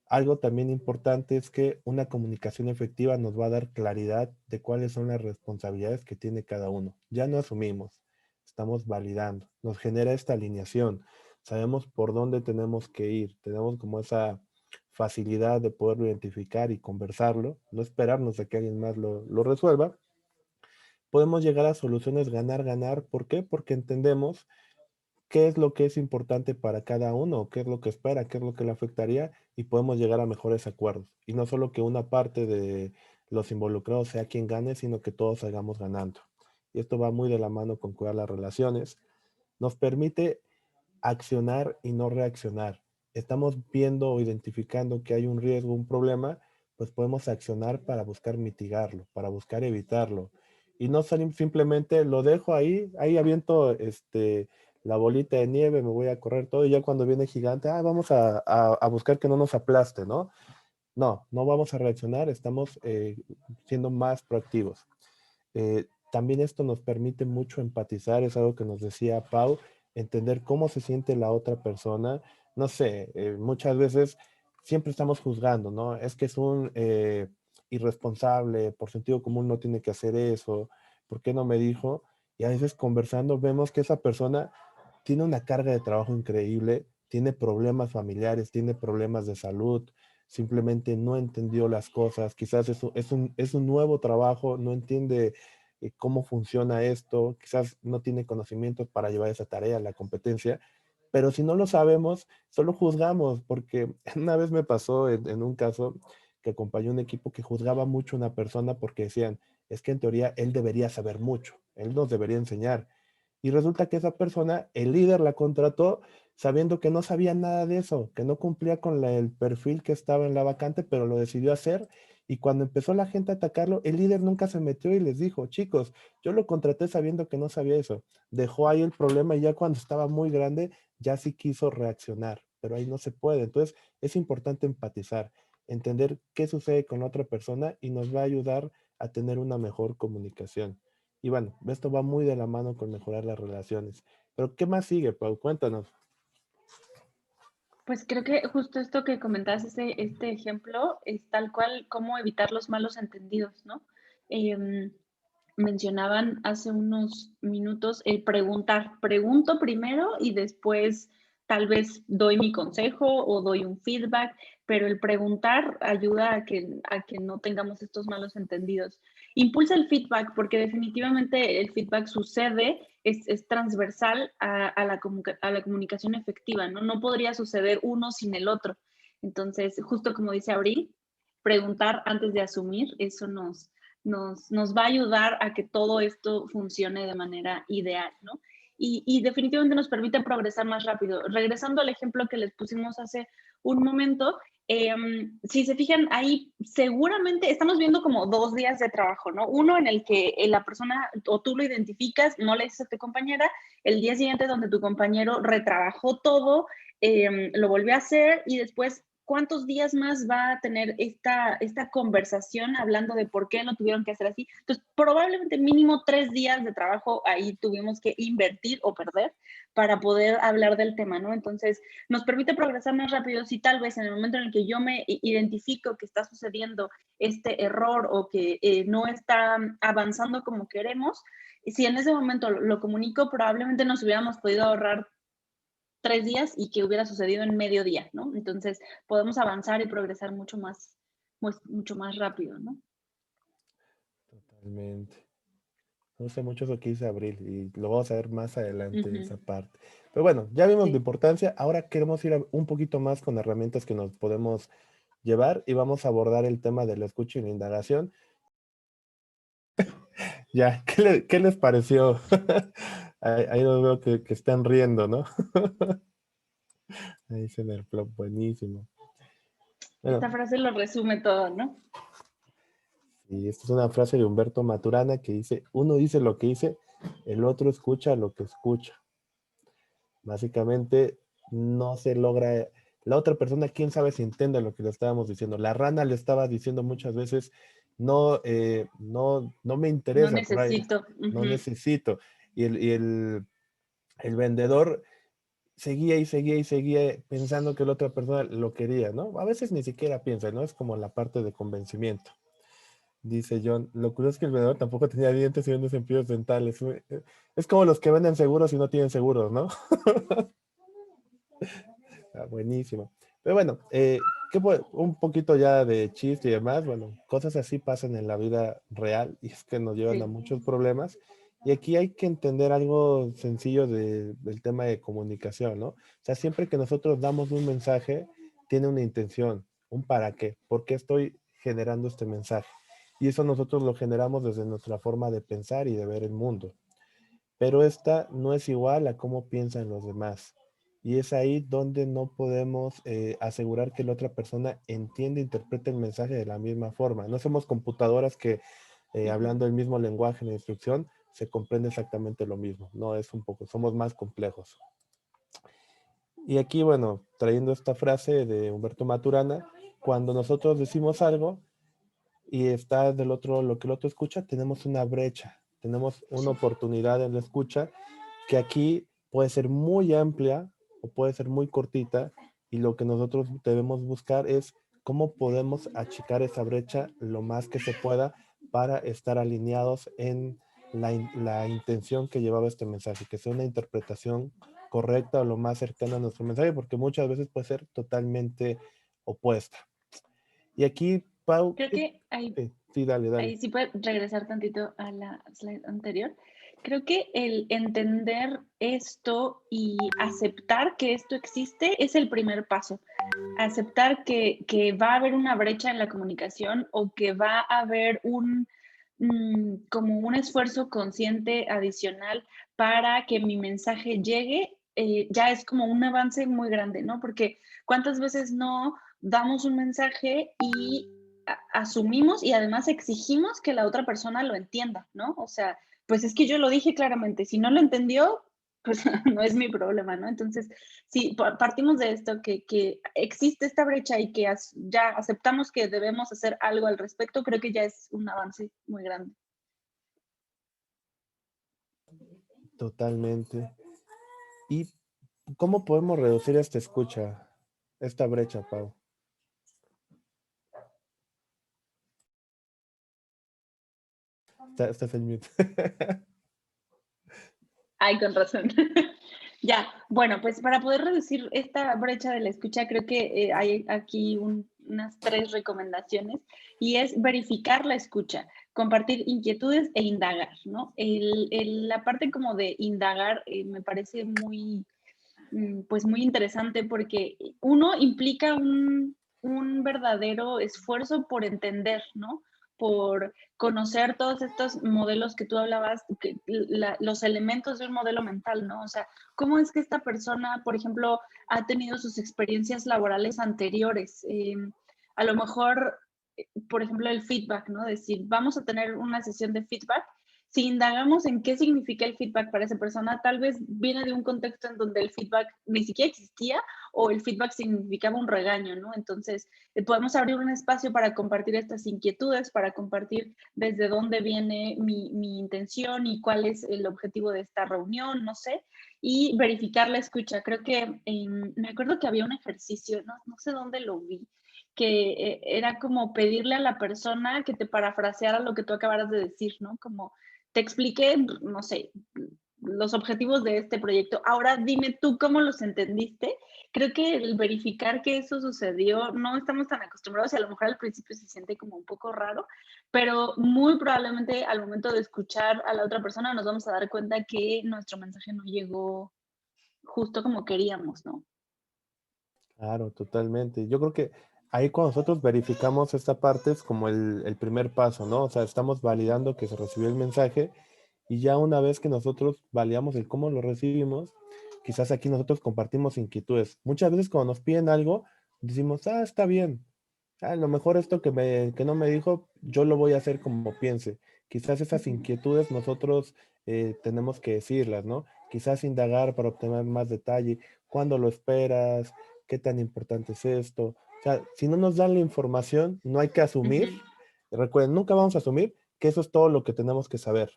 Algo también importante es que una comunicación efectiva nos va a dar claridad de cuáles son las responsabilidades que tiene cada uno. Ya no asumimos, estamos validando, nos genera esta alineación, sabemos por dónde tenemos que ir, tenemos como esa facilidad de poderlo identificar y conversarlo, no esperarnos a que alguien más lo resuelva. Podemos llegar a soluciones ganar, ganar. ¿Por qué? Porque entendemos qué es lo que es importante para cada uno, qué es lo que espera, qué es lo que le afectaría y podemos llegar a mejores acuerdos. Y no solo que una parte de los involucrados sea quien gane, sino que todos salgamos ganando. Y esto va muy de la mano con cuidar las relaciones. Nos permite accionar y no reaccionar. Estamos viendo o identificando que hay un riesgo, un problema, pues podemos accionar para buscar mitigarlo, para buscar evitarlo. Y no simplemente lo dejo ahí, ahí aviento la bolita de nieve, me voy a correr todo y ya cuando viene gigante, vamos a buscar que no nos aplaste, ¿no? No, no vamos a reaccionar, estamos siendo más proactivos. También esto nos permite mucho empatizar, es algo que nos decía Pau, entender cómo se siente la otra persona. No sé, muchas veces siempre estamos juzgando, ¿no? Es que es un irresponsable, por sentido común no tiene que hacer eso, ¿por qué no me dijo? Y a veces conversando vemos que esa persona tiene una carga de trabajo increíble, tiene problemas familiares, tiene problemas de salud, simplemente no entendió las cosas, quizás es un nuevo trabajo, no entiende cómo funciona esto, quizás no tiene conocimientos para llevar esa tarea, la competencia, pero si no lo sabemos, solo juzgamos, porque una vez me pasó en un caso que acompañó un equipo que juzgaba mucho a una persona porque decían, es que en teoría él debería saber mucho, él nos debería enseñar. Y resulta que esa persona, el líder la contrató sabiendo que no sabía nada de eso, que no cumplía con el perfil que estaba en la vacante, pero lo decidió hacer. Y cuando empezó la gente a atacarlo, el líder nunca se metió y les dijo, chicos, yo lo contraté sabiendo que no sabía eso. Dejó ahí el problema y ya cuando estaba muy grande, ya sí quiso reaccionar, pero ahí no se puede. Entonces, es importante empatizar, entender qué sucede con la otra persona y nos va a ayudar a tener una mejor comunicación. Y bueno, esto va muy de la mano con mejorar las relaciones. Pero ¿qué más sigue, Pau? Cuéntanos. Pues creo que justo esto que comentabas, este ejemplo, es tal cual cómo evitar los malos entendidos, ¿no? Em, Mencionaban hace unos minutos el preguntar. Pregunto primero y después tal vez doy mi consejo o doy un feedback, pero el preguntar ayuda a que no tengamos estos malos entendidos. Impulsa el feedback porque definitivamente el feedback sucede, es transversal a la comunicación efectiva, ¿no? No podría suceder uno sin el otro. Entonces, justo como dice Abril, preguntar antes de asumir, eso nos va a ayudar a que todo esto funcione de manera ideal, ¿no? Y definitivamente nos permite progresar más rápido. Regresando al ejemplo que les pusimos hace un momento, si se fijan ahí, seguramente estamos viendo como 2 días de trabajo, ¿no? Uno en el que la persona o tú lo identificas, no le dices a tu compañera, el día siguiente donde tu compañero retrabajó todo, lo volvió a hacer y después ¿cuántos días más va a tener esta conversación hablando de por qué lo tuvieron que hacer así? Entonces, probablemente mínimo 3 días de trabajo ahí tuvimos que invertir o perder para poder hablar del tema, ¿no? Entonces, nos permite progresar más rápido si tal vez en el momento en el que yo me identifico que está sucediendo este error o que no está avanzando como queremos, si en ese momento lo comunico, probablemente nos hubiéramos podido ahorrar 3 días y que hubiera sucedido en medio día, ¿no? Entonces podemos avanzar y progresar mucho más, mucho más rápido, ¿no? Totalmente. Me gusta mucho eso que dice Abril y lo vamos a ver más adelante, esa parte. Pero bueno, ya vimos la Sí. importancia. Ahora queremos ir un poquito más con herramientas que nos podemos llevar y vamos a abordar el tema de la escucha y la indagación. Ya, ¿qué les pareció? Ahí los veo que están riendo, ¿no? Ahí dicen el flop, buenísimo. Esta Bueno, frase lo resume todo, ¿no? y esta es una frase de Humberto Maturana que dice, uno dice lo que dice, el otro escucha lo que escucha. Básicamente no se logra, la otra persona, quién sabe si entiende lo que le estábamos diciendo. La rana le estaba diciendo muchas veces, no me No interesa, por ahí, necesito. no Ujú. necesito. Y el vendedor seguía y seguía y seguía pensando que la otra persona lo quería, ¿no? A veces ni siquiera piensa, ¿no? Es como la parte de convencimiento. Dice John, lo curioso es que el vendedor tampoco tenía dientes y unos empillos dentales. Es como los que venden seguros y no tienen seguros, ¿no? Ah, buenísimo. Pero bueno, un poquito ya de chiste y demás, bueno, cosas así pasan en la vida real y es que nos llevan a Sí. muchos problemas. Y aquí hay que entender algo sencillo del tema de comunicación, ¿no? O sea, siempre que nosotros damos un mensaje, tiene una intención, un para qué, por qué estoy generando este mensaje. Y eso nosotros lo generamos desde nuestra forma de pensar y de ver el mundo, pero esta no es igual a cómo piensan los demás. Y es ahí donde no podemos asegurar que la otra persona entienda e interprete el mensaje de la misma forma. No somos computadoras que Ujú. hablando el mismo lenguaje de instrucción se comprende exactamente lo mismo. No, es un poco, somos más complejos. Y aquí, bueno, trayendo esta frase de Humberto Maturana, cuando nosotros decimos algo, y está del otro, lo que el otro escucha, tenemos una brecha, tenemos una Sí. oportunidad en la escucha que aquí puede ser muy amplia o puede ser muy cortita y lo que nosotros debemos buscar es cómo podemos achicar esa brecha lo más que se pueda para estar alineados en la intención que llevaba este mensaje, que sea una interpretación correcta o lo más cercana a nuestro mensaje, porque muchas veces puede ser totalmente opuesta. Y aquí, Pau, Creo que ahí sí, sí, dale, dale. Ahí sí puede regresar tantito a la slide anterior. Creo que el entender esto y aceptar que esto existe es el primer paso. Aceptar que va a haber una brecha en la comunicación o que va a haber como un esfuerzo consciente adicional para que mi mensaje llegue, ya es como un avance muy grande, ¿no? Porque cuántas veces no damos un mensaje y asumimos y además exigimos que la otra persona lo entienda, ¿no? O sea, pues es que yo lo dije claramente, si no lo entendió, pues no es mi problema, ¿no? Entonces, si partimos de esto, que existe esta brecha y que ya aceptamos que debemos hacer algo al respecto, creo que ya es un avance muy grande. Totalmente. ¿Y cómo podemos reducir esta escucha, esta brecha, Pau? Estás en mute. Ay, con razón. Ya, bueno, pues para poder reducir esta brecha de la escucha, creo que hay aquí unas 3 recomendaciones y es verificar la escucha, compartir inquietudes e indagar, ¿no? La parte como de indagar me parece pues muy interesante porque uno implica un verdadero esfuerzo por entender, ¿no? Por conocer todos estos modelos que tú hablabas, los elementos de un modelo mental, ¿no? O sea, ¿cómo es que esta persona, por ejemplo, ha tenido sus experiencias laborales anteriores? A lo mejor, por ejemplo, el feedback, ¿no? Decir, vamos a tener una sesión de feedback. Si indagamos en qué significa el feedback para esa persona, tal vez viene de un contexto en donde el feedback ni siquiera existía o el feedback significaba un regaño, ¿no? Entonces, podemos abrir un espacio para compartir estas inquietudes, para compartir desde dónde viene mi intención y cuál es el objetivo de esta reunión, no sé, y verificar la escucha. Creo que me acuerdo que había un ejercicio, no sé dónde lo vi, que era como pedirle a la persona que te parafraseara lo que tú acabaras de decir, ¿no? Como te expliqué, no sé, los objetivos de este proyecto. Ahora dime tú cómo los entendiste. Creo que el verificar que eso sucedió, no estamos tan acostumbrados y a lo mejor al principio se siente como un poco raro, pero muy probablemente al momento de escuchar a la otra persona nos vamos a dar cuenta que nuestro mensaje no llegó justo como queríamos, ¿no? Claro, totalmente. Yo creo que ahí cuando nosotros verificamos esta parte es como el primer paso, ¿no? O sea, estamos validando que se recibió el mensaje y ya una vez que nosotros validamos el cómo lo recibimos, quizás aquí nosotros compartimos inquietudes. Muchas veces cuando nos piden algo, decimos, ah, está bien. A lo mejor esto que no me dijo, yo lo voy a hacer como piense. Quizás esas Ujú, inquietudes nosotros tenemos que decirlas, ¿no? Quizás indagar para obtener más detalle. ¿Cuándo lo esperas? ¿Qué tan importante es esto? O sea, si no nos dan la información, no hay que asumir. ujú, Recuerden, nunca vamos a asumir que eso es todo lo que tenemos que saber.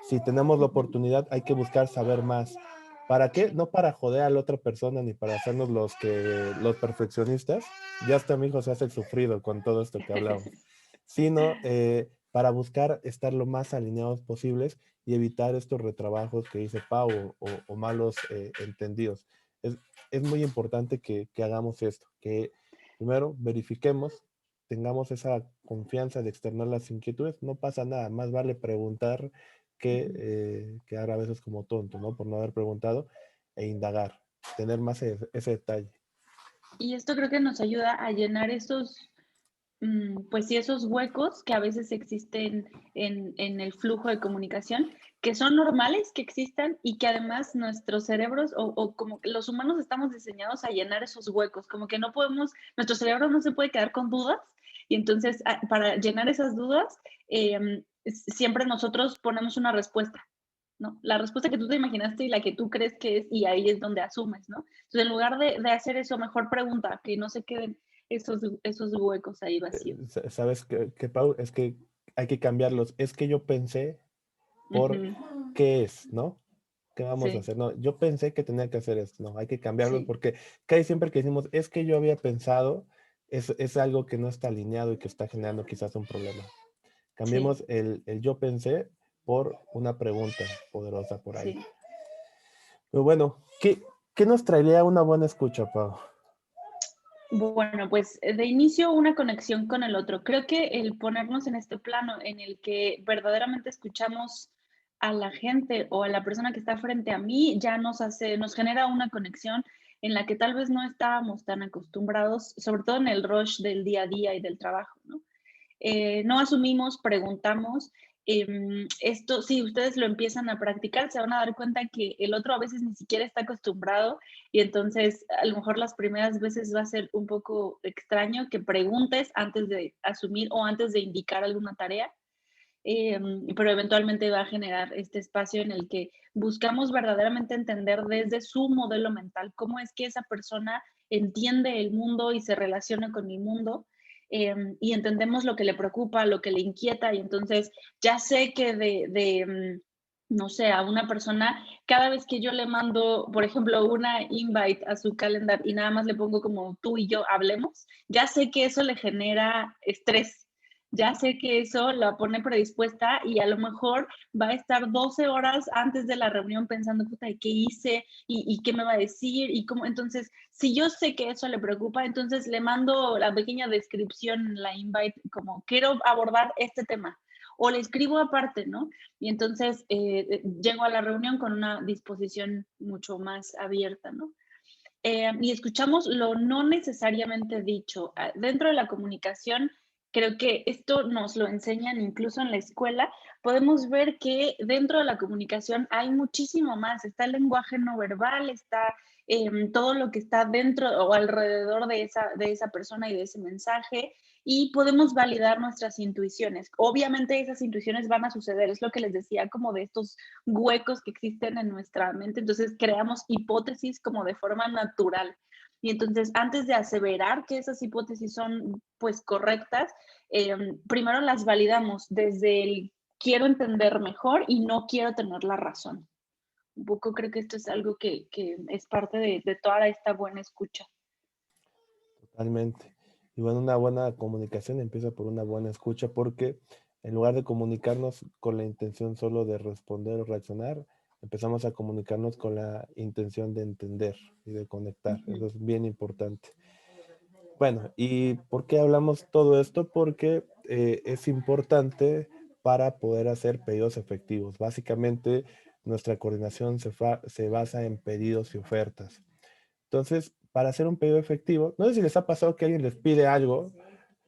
Si tenemos la ujú. oportunidad, hay que buscar saber más. ¿Para qué? Sí, No para joder a la otra persona ni para hacernos los perfeccionistas. Ya hasta mi hijo se hace el sufrido con todo esto que hablamos. Sino para buscar estar lo más alineados posibles y evitar estos retrabajos que dice Pau o malos entendidos. Es, es muy importante que hagamos esto, que primero verifiquemos, tengamos esa confianza de externar las inquietudes, no pasa nada, más vale preguntar ujú. que ahora a veces como tonto, ¿no? Por no haber preguntado e indagar, tener más ese detalle. Y esto creo que nos ayuda a llenar esos, pues sí, esos huecos que a veces existen en el flujo de comunicación, que son normales que existan y que además nuestros cerebros o como que los humanos estamos diseñados a llenar esos huecos, como que no podemos, nuestro cerebro no se puede quedar con dudas y entonces para llenar esas dudas, siempre nosotros ponemos una respuesta. ¿No? La respuesta que tú te imaginaste y la que tú crees que es, y ahí es donde asumes, ¿no? Entonces, en lugar de hacer eso, mejor pregunta, que no se queden esos huecos ahí vacíos. ¿Sabes qué, Pau? Es que hay que cambiarlos. Es que yo pensé por Ujú, qué es, ¿no? ¿Qué vamos a sí, hacer? No, yo pensé que tenía que hacer esto. No, hay que cambiarlos sí, porque casi siempre que decimos, es que yo había pensado, es algo que no está alineado y que está generando quizás un problema. sí, Cambiemos el yo pensé por una pregunta poderosa por ahí. sí. Pero bueno, ¿qué nos traería una buena escucha, Pau? Bueno, pues de inicio una conexión con el otro. Creo que el ponernos en este plano en el que verdaderamente escuchamos a la gente o a la persona que está frente a mí ya nos genera una conexión en la que tal vez no estábamos tan acostumbrados, sobre todo en el rush del día a día y del trabajo, ¿no? No asumimos, preguntamos. Esto, si ustedes lo empiezan a practicar, se van a dar cuenta que el otro a veces ni siquiera está acostumbrado y entonces a lo mejor las primeras veces va a ser un poco extraño que preguntes antes de asumir o antes de indicar alguna tarea, pero eventualmente va a generar este espacio en el que buscamos verdaderamente entender desde su modelo mental cómo es que esa persona entiende el mundo y se relaciona con el mundo, y entendemos lo que le preocupa, lo que le inquieta, y entonces ya sé que no sé, a una persona, cada vez que yo le mando, por ejemplo, una invite a su calendar y nada más le pongo como tú y yo hablemos, ya sé que eso le genera estrés, ya sé que eso la pone predispuesta y a lo mejor va a estar 12 horas antes de la reunión pensando, puta, ¿qué hice? ¿Y qué me va a decir? Y cómo, entonces, si yo sé que eso le preocupa, entonces le mando la pequeña descripción, la invite, como quiero abordar este tema. O le escribo aparte, ¿no? Y entonces llego a la reunión con una disposición mucho más abierta, ¿no? Y escuchamos lo no necesariamente dicho. Dentro de la comunicación, creo que esto nos lo enseñan incluso en la escuela. Podemos ver que dentro de la comunicación hay muchísimo más. Está el lenguaje no verbal, está todo lo que está dentro o alrededor de esa persona y de ese mensaje. Y podemos validar nuestras intuiciones. Obviamente esas intuiciones van a suceder, es lo que les decía, como de estos huecos que existen en nuestra mente, entonces creamos hipótesis como de forma natural. Y entonces, antes de aseverar que esas hipótesis son pues correctas, primero las validamos desde el quiero entender mejor y no quiero tener la razón. Un poco creo que esto es algo que es parte de toda esta buena escucha. Totalmente. Y bueno, una buena comunicación empieza por una buena escucha porque en lugar de comunicarnos con la intención solo de responder o reaccionar, Empezamos a comunicarnos con la intención de entender y de conectar. Eso es bien importante. Bueno, ¿y por qué hablamos todo esto? Porque es importante para poder hacer pedidos efectivos. Básicamente, nuestra coordinación se basa en pedidos y ofertas. Entonces, para hacer un pedido efectivo, no sé si les ha pasado que alguien les pide algo,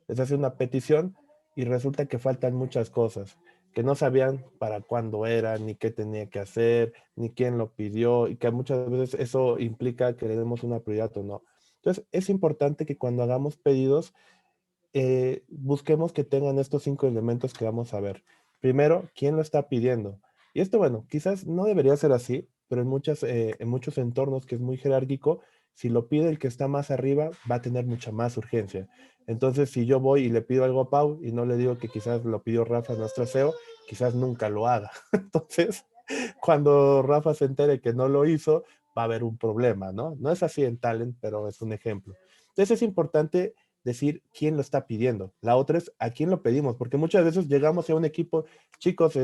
les hace una petición y resulta que faltan muchas cosas, que no sabían para cuándo era, ni qué tenía que hacer, ni quién lo pidió, y que muchas veces eso implica que le demos una prioridad o no. Entonces, es importante que cuando hagamos pedidos, busquemos que tengan estos 5 elementos que vamos a ver. Primero, ¿quién lo está pidiendo? Y esto, bueno, quizás no debería ser así, pero en muchos entornos que es muy jerárquico, si lo pide el que está más arriba, va a tener mucha más urgencia. Entonces, si yo voy y le pido algo a Pau y no le digo que quizás lo pidió Rafa, nuestro CEO, quizás nunca lo haga. Entonces, cuando Rafa se entere que no lo hizo, va a haber un problema, ¿no? No es así en Talent, pero es un ejemplo. Entonces, es importante decir quién lo está pidiendo. La otra es a quién lo pedimos, porque muchas veces llegamos a un equipo, chicos,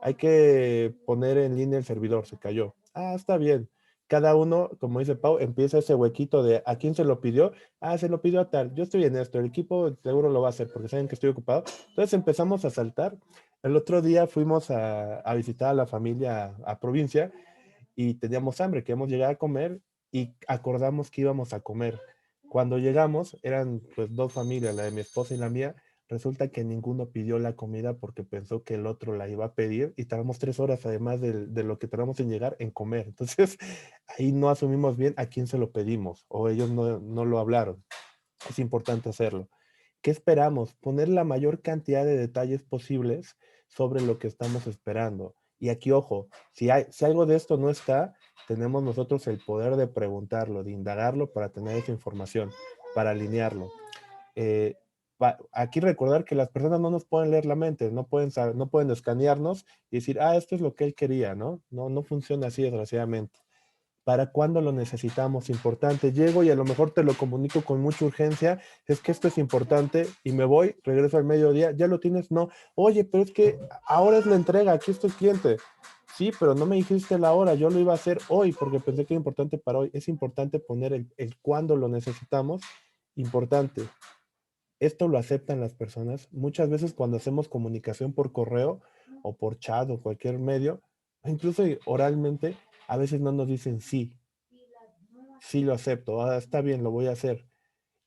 hay que poner en línea el servidor, se cayó. Ah, está bien. Cada uno, como dice Pau, empieza ese huequito de a quién se lo pidió. Ah, se lo pidió a tal. Yo estoy en esto. El equipo seguro lo va a hacer porque saben que estoy ocupado. Entonces empezamos a saltar. El otro día fuimos a visitar a la familia a provincia y teníamos hambre, queríamos llegar a comer y acordamos que íbamos a comer. Cuando llegamos, eran pues 2 familias, la de mi esposa y la mía. Resulta que ninguno pidió la comida porque pensó que el otro la iba a pedir y tardamos 3 horas, además de lo que tardamos en llegar, en comer. Entonces, ahí no asumimos bien a quién se lo pedimos o ellos no lo hablaron. Es importante hacerlo. ¿Qué esperamos? Poner la mayor cantidad de detalles posibles sobre lo que estamos esperando. Y aquí, ojo, si algo de esto no está, tenemos nosotros el poder de preguntarlo, de indagarlo para tener esa información, para alinearlo. Eh, Aquí recordar que las personas no nos pueden leer la mente, no pueden escanearnos y decir, ah, esto es lo que él quería, ¿no? No funciona así, desgraciadamente. ¿Para cuándo lo necesitamos? Importante. Llego y a lo mejor te lo comunico con mucha urgencia. Es que esto es importante y me voy, regreso al mediodía. ¿Ya lo tienes? No. Oye, pero es que ahora es la entrega, aquí está el cliente. Sí, pero no me dijiste la hora, yo lo iba a hacer hoy porque pensé que era importante para hoy. Es importante poner el cuándo lo necesitamos. Importante. Esto lo aceptan las personas. Muchas veces cuando hacemos comunicación por correo o por chat o cualquier medio, incluso oralmente, a veces no nos dicen sí, sí lo acepto, ah, está bien, lo voy a hacer.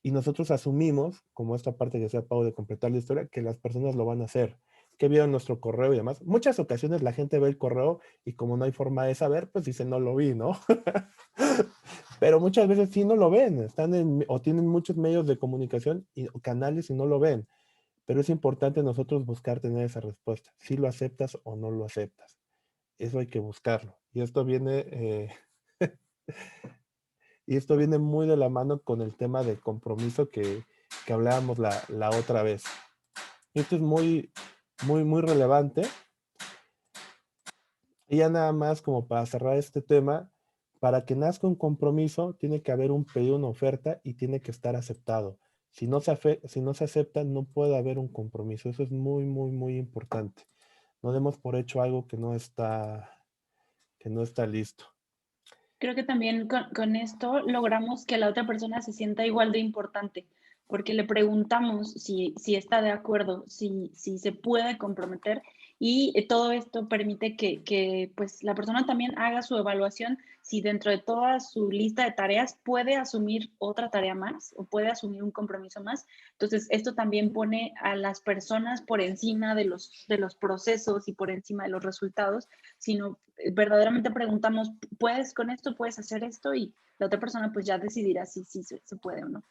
Y nosotros asumimos, como esta parte que sea Pau de completar la historia, que las personas lo van a hacer, que vieron nuestro correo y demás. Muchas ocasiones la gente ve el correo y como no hay forma de saber, pues dice no lo vi, ¿no? Pero muchas veces sí no lo ven, o tienen muchos medios de comunicación o canales y no lo ven. Pero es importante nosotros buscar tener esa respuesta, si lo aceptas o no lo aceptas. Eso hay que buscarlo. Y esto viene muy de la mano con el tema del compromiso que hablábamos la otra vez. Esto es muy relevante. Y ya nada más como para cerrar este tema, para que nazca un compromiso, tiene que haber un pedido, una oferta y tiene que estar aceptado. Si no se acepta, no puede haber un compromiso. Eso es muy importante. No demos por hecho algo que no está listo. Creo que también con esto logramos que la otra persona se sienta igual de importante, porque le preguntamos si está de acuerdo, si se puede comprometer y todo esto permite que pues la persona también haga su evaluación si dentro de toda su lista de tareas puede asumir otra tarea más o puede asumir un compromiso más. Entonces, esto también pone a las personas por encima de los procesos y por encima de los resultados, sino verdaderamente preguntamos, ¿puedes con esto? ¿Puedes hacer esto? Y la otra persona pues ya decidirá si se puede o no.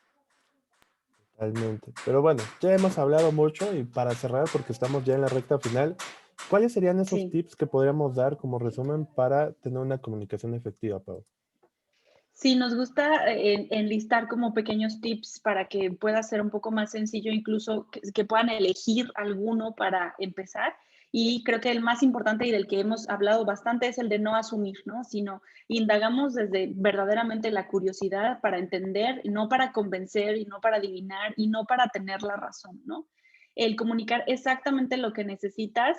Totalmente. Pero bueno, ya hemos hablado mucho y para cerrar, porque estamos ya en la recta final, ¿cuáles serían esos Sí. tips que podríamos dar como resumen para tener una comunicación efectiva, Pau? Sí, nos gusta enlistar como pequeños tips para que pueda ser un poco más sencillo, incluso que puedan elegir alguno para empezar. Y creo que el más importante y del que hemos hablado bastante es el de no asumir, ¿no? Sino indagamos desde verdaderamente la curiosidad para entender, no para convencer y no para adivinar y no para tener la razón, ¿no? El comunicar exactamente lo que necesitas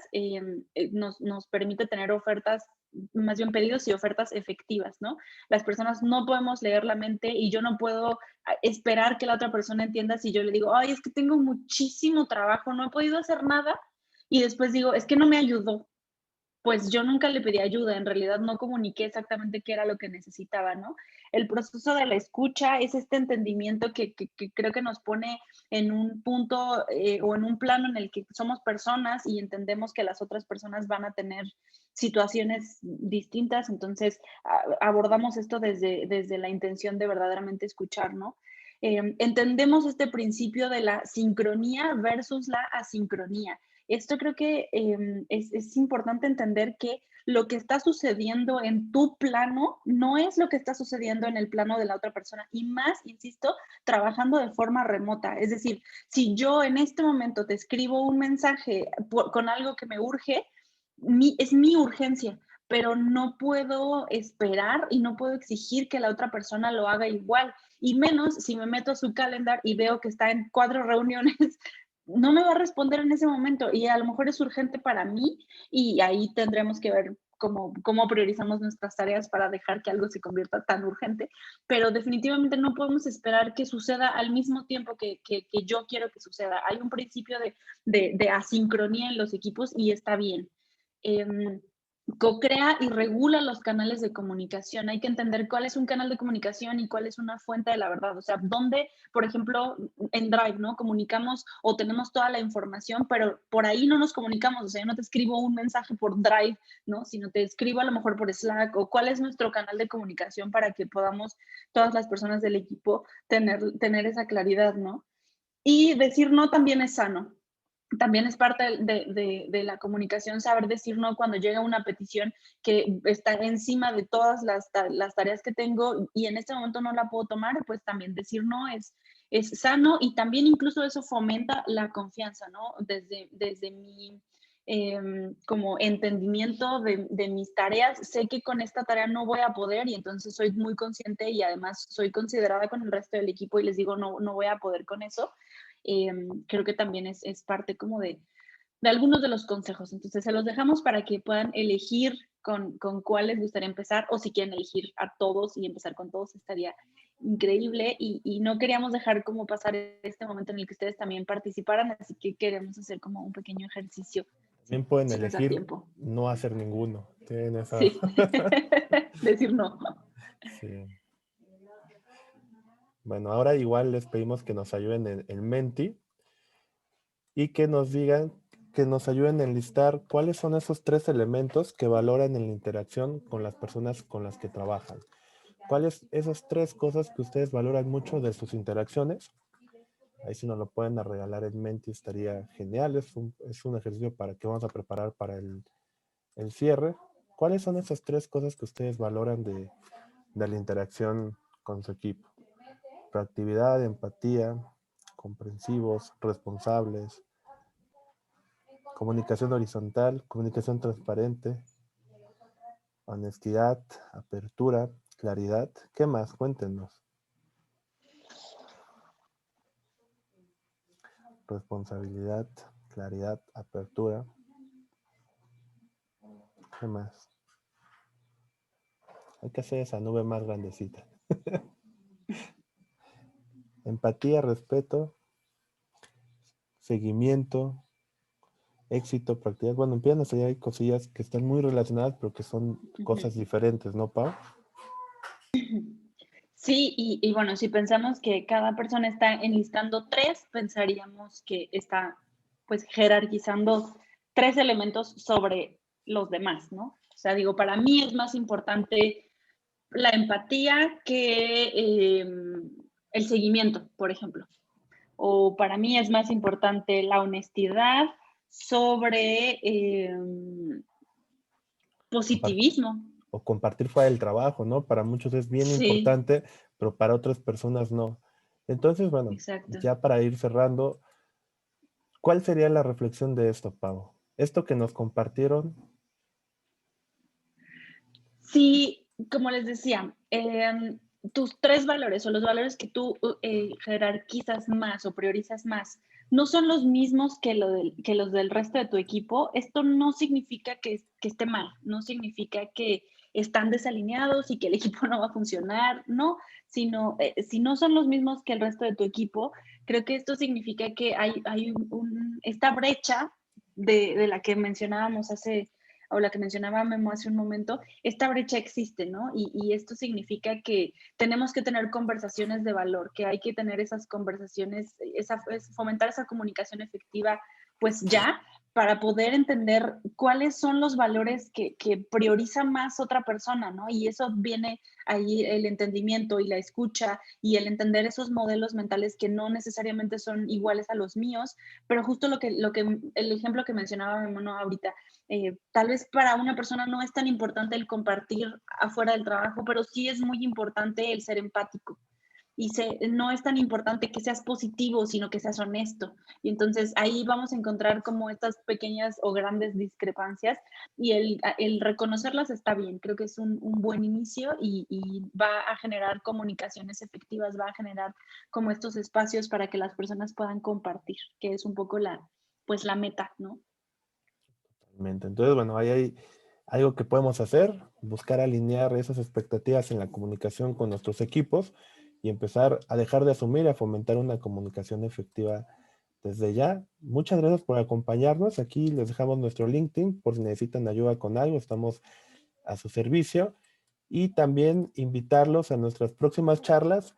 nos permite tener ofertas más bien pedidos y ofertas efectivas, ¿no? Las personas no podemos leer la mente y yo no puedo esperar que la otra persona entienda si yo le digo, ay, es que tengo muchísimo trabajo, no he podido hacer nada, y después digo, es que no me ayudó. Pues yo nunca le pedí ayuda, en realidad no comuniqué exactamente qué era lo que necesitaba, ¿no? El proceso de la escucha es este entendimiento que creo que nos pone en un punto o en un plano en el que somos personas y entendemos que las otras personas van a tener situaciones distintas, entonces abordamos esto desde la intención de verdaderamente escuchar, ¿no? Entendemos este principio de la sincronía versus la asincronía. Esto creo que es importante entender que lo que está sucediendo en tu plano no es lo que está sucediendo en el plano de la otra persona y más, insisto, trabajando de forma remota. Es decir, si yo en este momento te escribo un mensaje con algo que me urge, es mi urgencia, pero no puedo esperar y no puedo exigir que la otra persona lo haga igual. Y menos si me meto a su calendar y veo que está en 4 reuniones, no me va a responder en ese momento y a lo mejor es urgente para mí y ahí tendremos que ver cómo priorizamos nuestras tareas para dejar que algo se convierta tan urgente, pero definitivamente no podemos esperar que suceda al mismo tiempo que yo quiero que suceda. Hay un principio de asincronía en los equipos y está bien. Co-crea y regula los canales de comunicación. Hay que entender cuál es un canal de comunicación y cuál es una fuente de la verdad. O sea, dónde, por ejemplo, en Drive, ¿no? Comunicamos o tenemos toda la información, pero por ahí no nos comunicamos. O sea, yo no te escribo un mensaje por Drive, ¿no? Sino te escribo a lo mejor por Slack o cuál es nuestro canal de comunicación para que podamos todas las personas del equipo tener esa claridad, ¿no? Y decir no también es sano. También es parte de la comunicación saber decir no cuando llega una petición que está encima de todas las tareas que tengo y en este momento no la puedo tomar, pues también decir no es sano y también incluso eso fomenta la confianza, ¿no? Desde mi como entendimiento de mis tareas, sé que con esta tarea no voy a poder y entonces soy muy consciente y además soy considerada con el resto del equipo y les digo no voy a poder con eso. Creo que también es parte como de algunos de los consejos. Entonces, se los dejamos para que puedan elegir con cuál les gustaría empezar o si quieren elegir a todos y empezar con todos, estaría increíble. Y no queríamos dejar como pasar este momento en el que ustedes también participaran, así que queremos hacer como un pequeño ejercicio. También pueden Si nos da elegir tiempo. no hacer ninguno. Tienen esa... Sí, decir no. Sí. Bueno, ahora igual les pedimos que nos ayuden en Menti y que nos digan, que nos ayuden a enlistar cuáles son esos 3 elementos que valoran en la interacción con las personas con las que trabajan. ¿Cuáles esas 3 cosas que ustedes valoran mucho de sus interacciones? Ahí si nos lo pueden regalar en Menti estaría genial. Es un ejercicio para que vamos a preparar para el cierre. ¿Cuáles son esas 3 cosas que ustedes valoran de la interacción con su equipo? Proactividad, empatía, comprensivos, responsables, comunicación horizontal, comunicación transparente, honestidad, apertura, claridad. ¿Qué más? Cuéntenos. Responsabilidad, claridad, apertura. ¿Qué más? Hay que hacer esa nube más grandecita. Empatía, respeto, seguimiento, éxito, proactividad. Bueno, empiezan a salir cosillas que están muy relacionadas, pero que son cosas diferentes, ¿no, Pau? Sí, y bueno, si pensamos que cada persona está enlistando 3, pensaríamos que está pues jerarquizando 3 elementos sobre los demás, ¿no? O sea, digo, para mí es más importante la empatía que el seguimiento, por ejemplo. O para mí es más importante la honestidad sobre positivismo. O compartir fuera del trabajo, ¿no? Para muchos es bien Sí, importante, pero para otras personas no. Entonces, bueno, exacto. ya para ir cerrando, ¿cuál sería la reflexión de esto, Pau? Esto que nos compartieron. Sí, como les decía, tus 3 valores o los valores que tú jerarquizas más o priorizas más no son los mismos que los del resto de tu equipo, esto no significa que esté mal, no significa que están desalineados y que el equipo no va a funcionar, no, sino si no son los mismos que el resto de tu equipo, creo que esto significa que hay esta brecha de la que mencionábamos o la que mencionaba Memo hace un momento, esta brecha existe, ¿no? Y esto significa que tenemos que tener conversaciones de valor, que hay que tener esas conversaciones, fomentar esa comunicación efectiva, pues ya, para poder entender cuáles son los valores que prioriza más otra persona, ¿no? Y eso viene ahí el entendimiento y la escucha y el entender esos modelos mentales que no necesariamente son iguales a los míos, pero justo el ejemplo que mencionaba Memo ahorita, tal vez para una persona no es tan importante el compartir afuera del trabajo, pero sí es muy importante el ser empático. Y no es tan importante que seas positivo, sino que seas honesto. Y entonces ahí vamos a encontrar como estas pequeñas o grandes discrepancias y el reconocerlas está bien. Creo que es un buen inicio y va a generar comunicaciones efectivas, va a generar como estos espacios para que las personas puedan compartir, que es un poco pues la meta, ¿no? Entonces, bueno, ahí hay algo que podemos hacer, buscar alinear esas expectativas en la comunicación con nuestros equipos y empezar a dejar de asumir y a fomentar una comunicación efectiva desde ya. Muchas gracias por acompañarnos. Aquí les dejamos nuestro LinkedIn por si necesitan ayuda con algo, estamos a su servicio. Y también invitarlos a nuestras próximas charlas.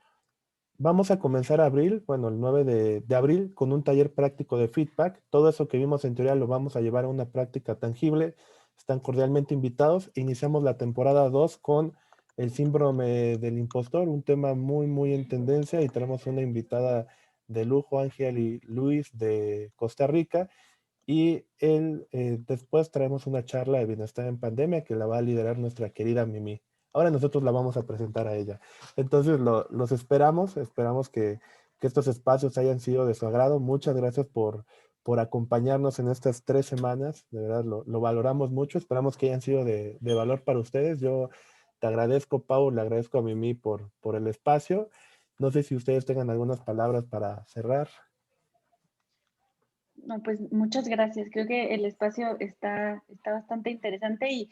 Vamos a comenzar abril, bueno, el 9 de abril, con un taller práctico de feedback. Todo eso que vimos en teoría lo vamos a llevar a una práctica tangible. Están cordialmente invitados. Iniciamos la temporada 2 con el síndrome del impostor, un tema muy, muy en tendencia, y tenemos una invitada de lujo, Ángel y Luis de Costa Rica. Y después traemos una charla de bienestar en pandemia que la va a liderar nuestra querida Mimi. Ahora nosotros la vamos a presentar a ella. Entonces los esperamos que estos espacios hayan sido de su agrado. Muchas gracias por acompañarnos en estas 3 semanas. De verdad, lo valoramos mucho. Esperamos que hayan sido de valor para ustedes. Yo te agradezco, Pau, le agradezco a Mimi por el espacio. No sé si ustedes tengan algunas palabras para cerrar. No, pues muchas gracias. Creo que el espacio está bastante interesante y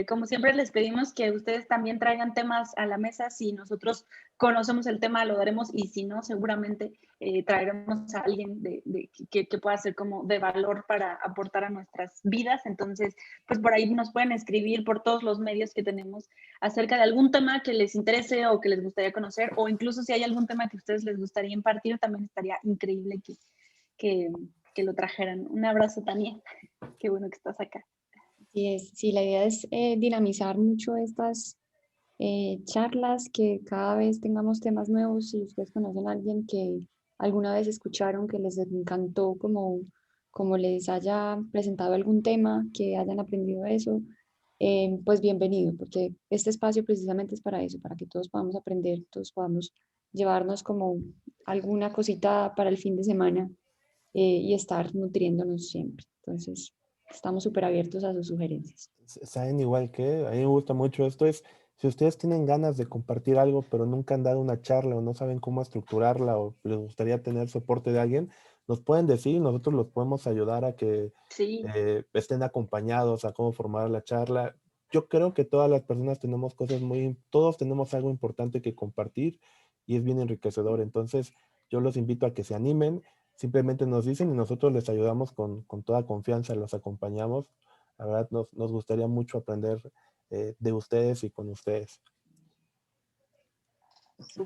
como siempre les pedimos que ustedes también traigan temas a la mesa. Si nosotros conocemos el tema, lo daremos y si no, seguramente traeremos a alguien que pueda ser como de valor para aportar a nuestras vidas. Entonces, pues por ahí nos pueden escribir por todos los medios que tenemos acerca de algún tema que les interese o que les gustaría conocer o incluso si hay algún tema que a ustedes les gustaría impartir, también estaría increíble que lo trajeran. Un abrazo, Tania. Qué bueno que estás acá. Sí, la idea es dinamizar mucho estas charlas, que cada vez tengamos temas nuevos. Si ustedes conocen a alguien que alguna vez escucharon, que les encantó como les haya presentado algún tema, que hayan aprendido eso, pues bienvenido, porque este espacio precisamente es para eso, para que todos podamos aprender, todos podamos llevarnos como alguna cosita para el fin de semana y estar nutriéndonos siempre. Entonces, estamos súper abiertos a sus sugerencias. Saben igual que a mí me gusta mucho esto es, si ustedes tienen ganas de compartir algo, pero nunca han dado una charla o no saben cómo estructurarla o les gustaría tener soporte de alguien, nos pueden decir, nosotros los podemos ayudar a que Sí. estén acompañados a cómo formar la charla. Yo creo que todas las personas tenemos todos tenemos algo importante que compartir y es bien enriquecedor. Entonces, yo los invito a que se animen, simplemente nos dicen y nosotros les ayudamos con toda confianza, los acompañamos. La verdad, nos gustaría mucho aprender de ustedes y con ustedes.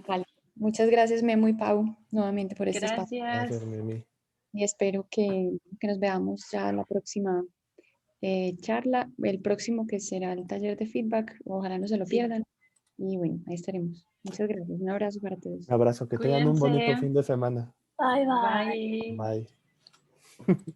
Vale. Muchas gracias, Memo y Pau, nuevamente por este espacio. Gracias. Gracias, Mimi. Y espero que nos veamos ya en la próxima charla, el próximo que será el taller de feedback. Ojalá no se lo Sí. pierdan. Y bueno, ahí estaremos. Muchas gracias. Un abrazo para todos. Un abrazo, que tengan un bonito Cuídense. fin de semana. Bye. Bye.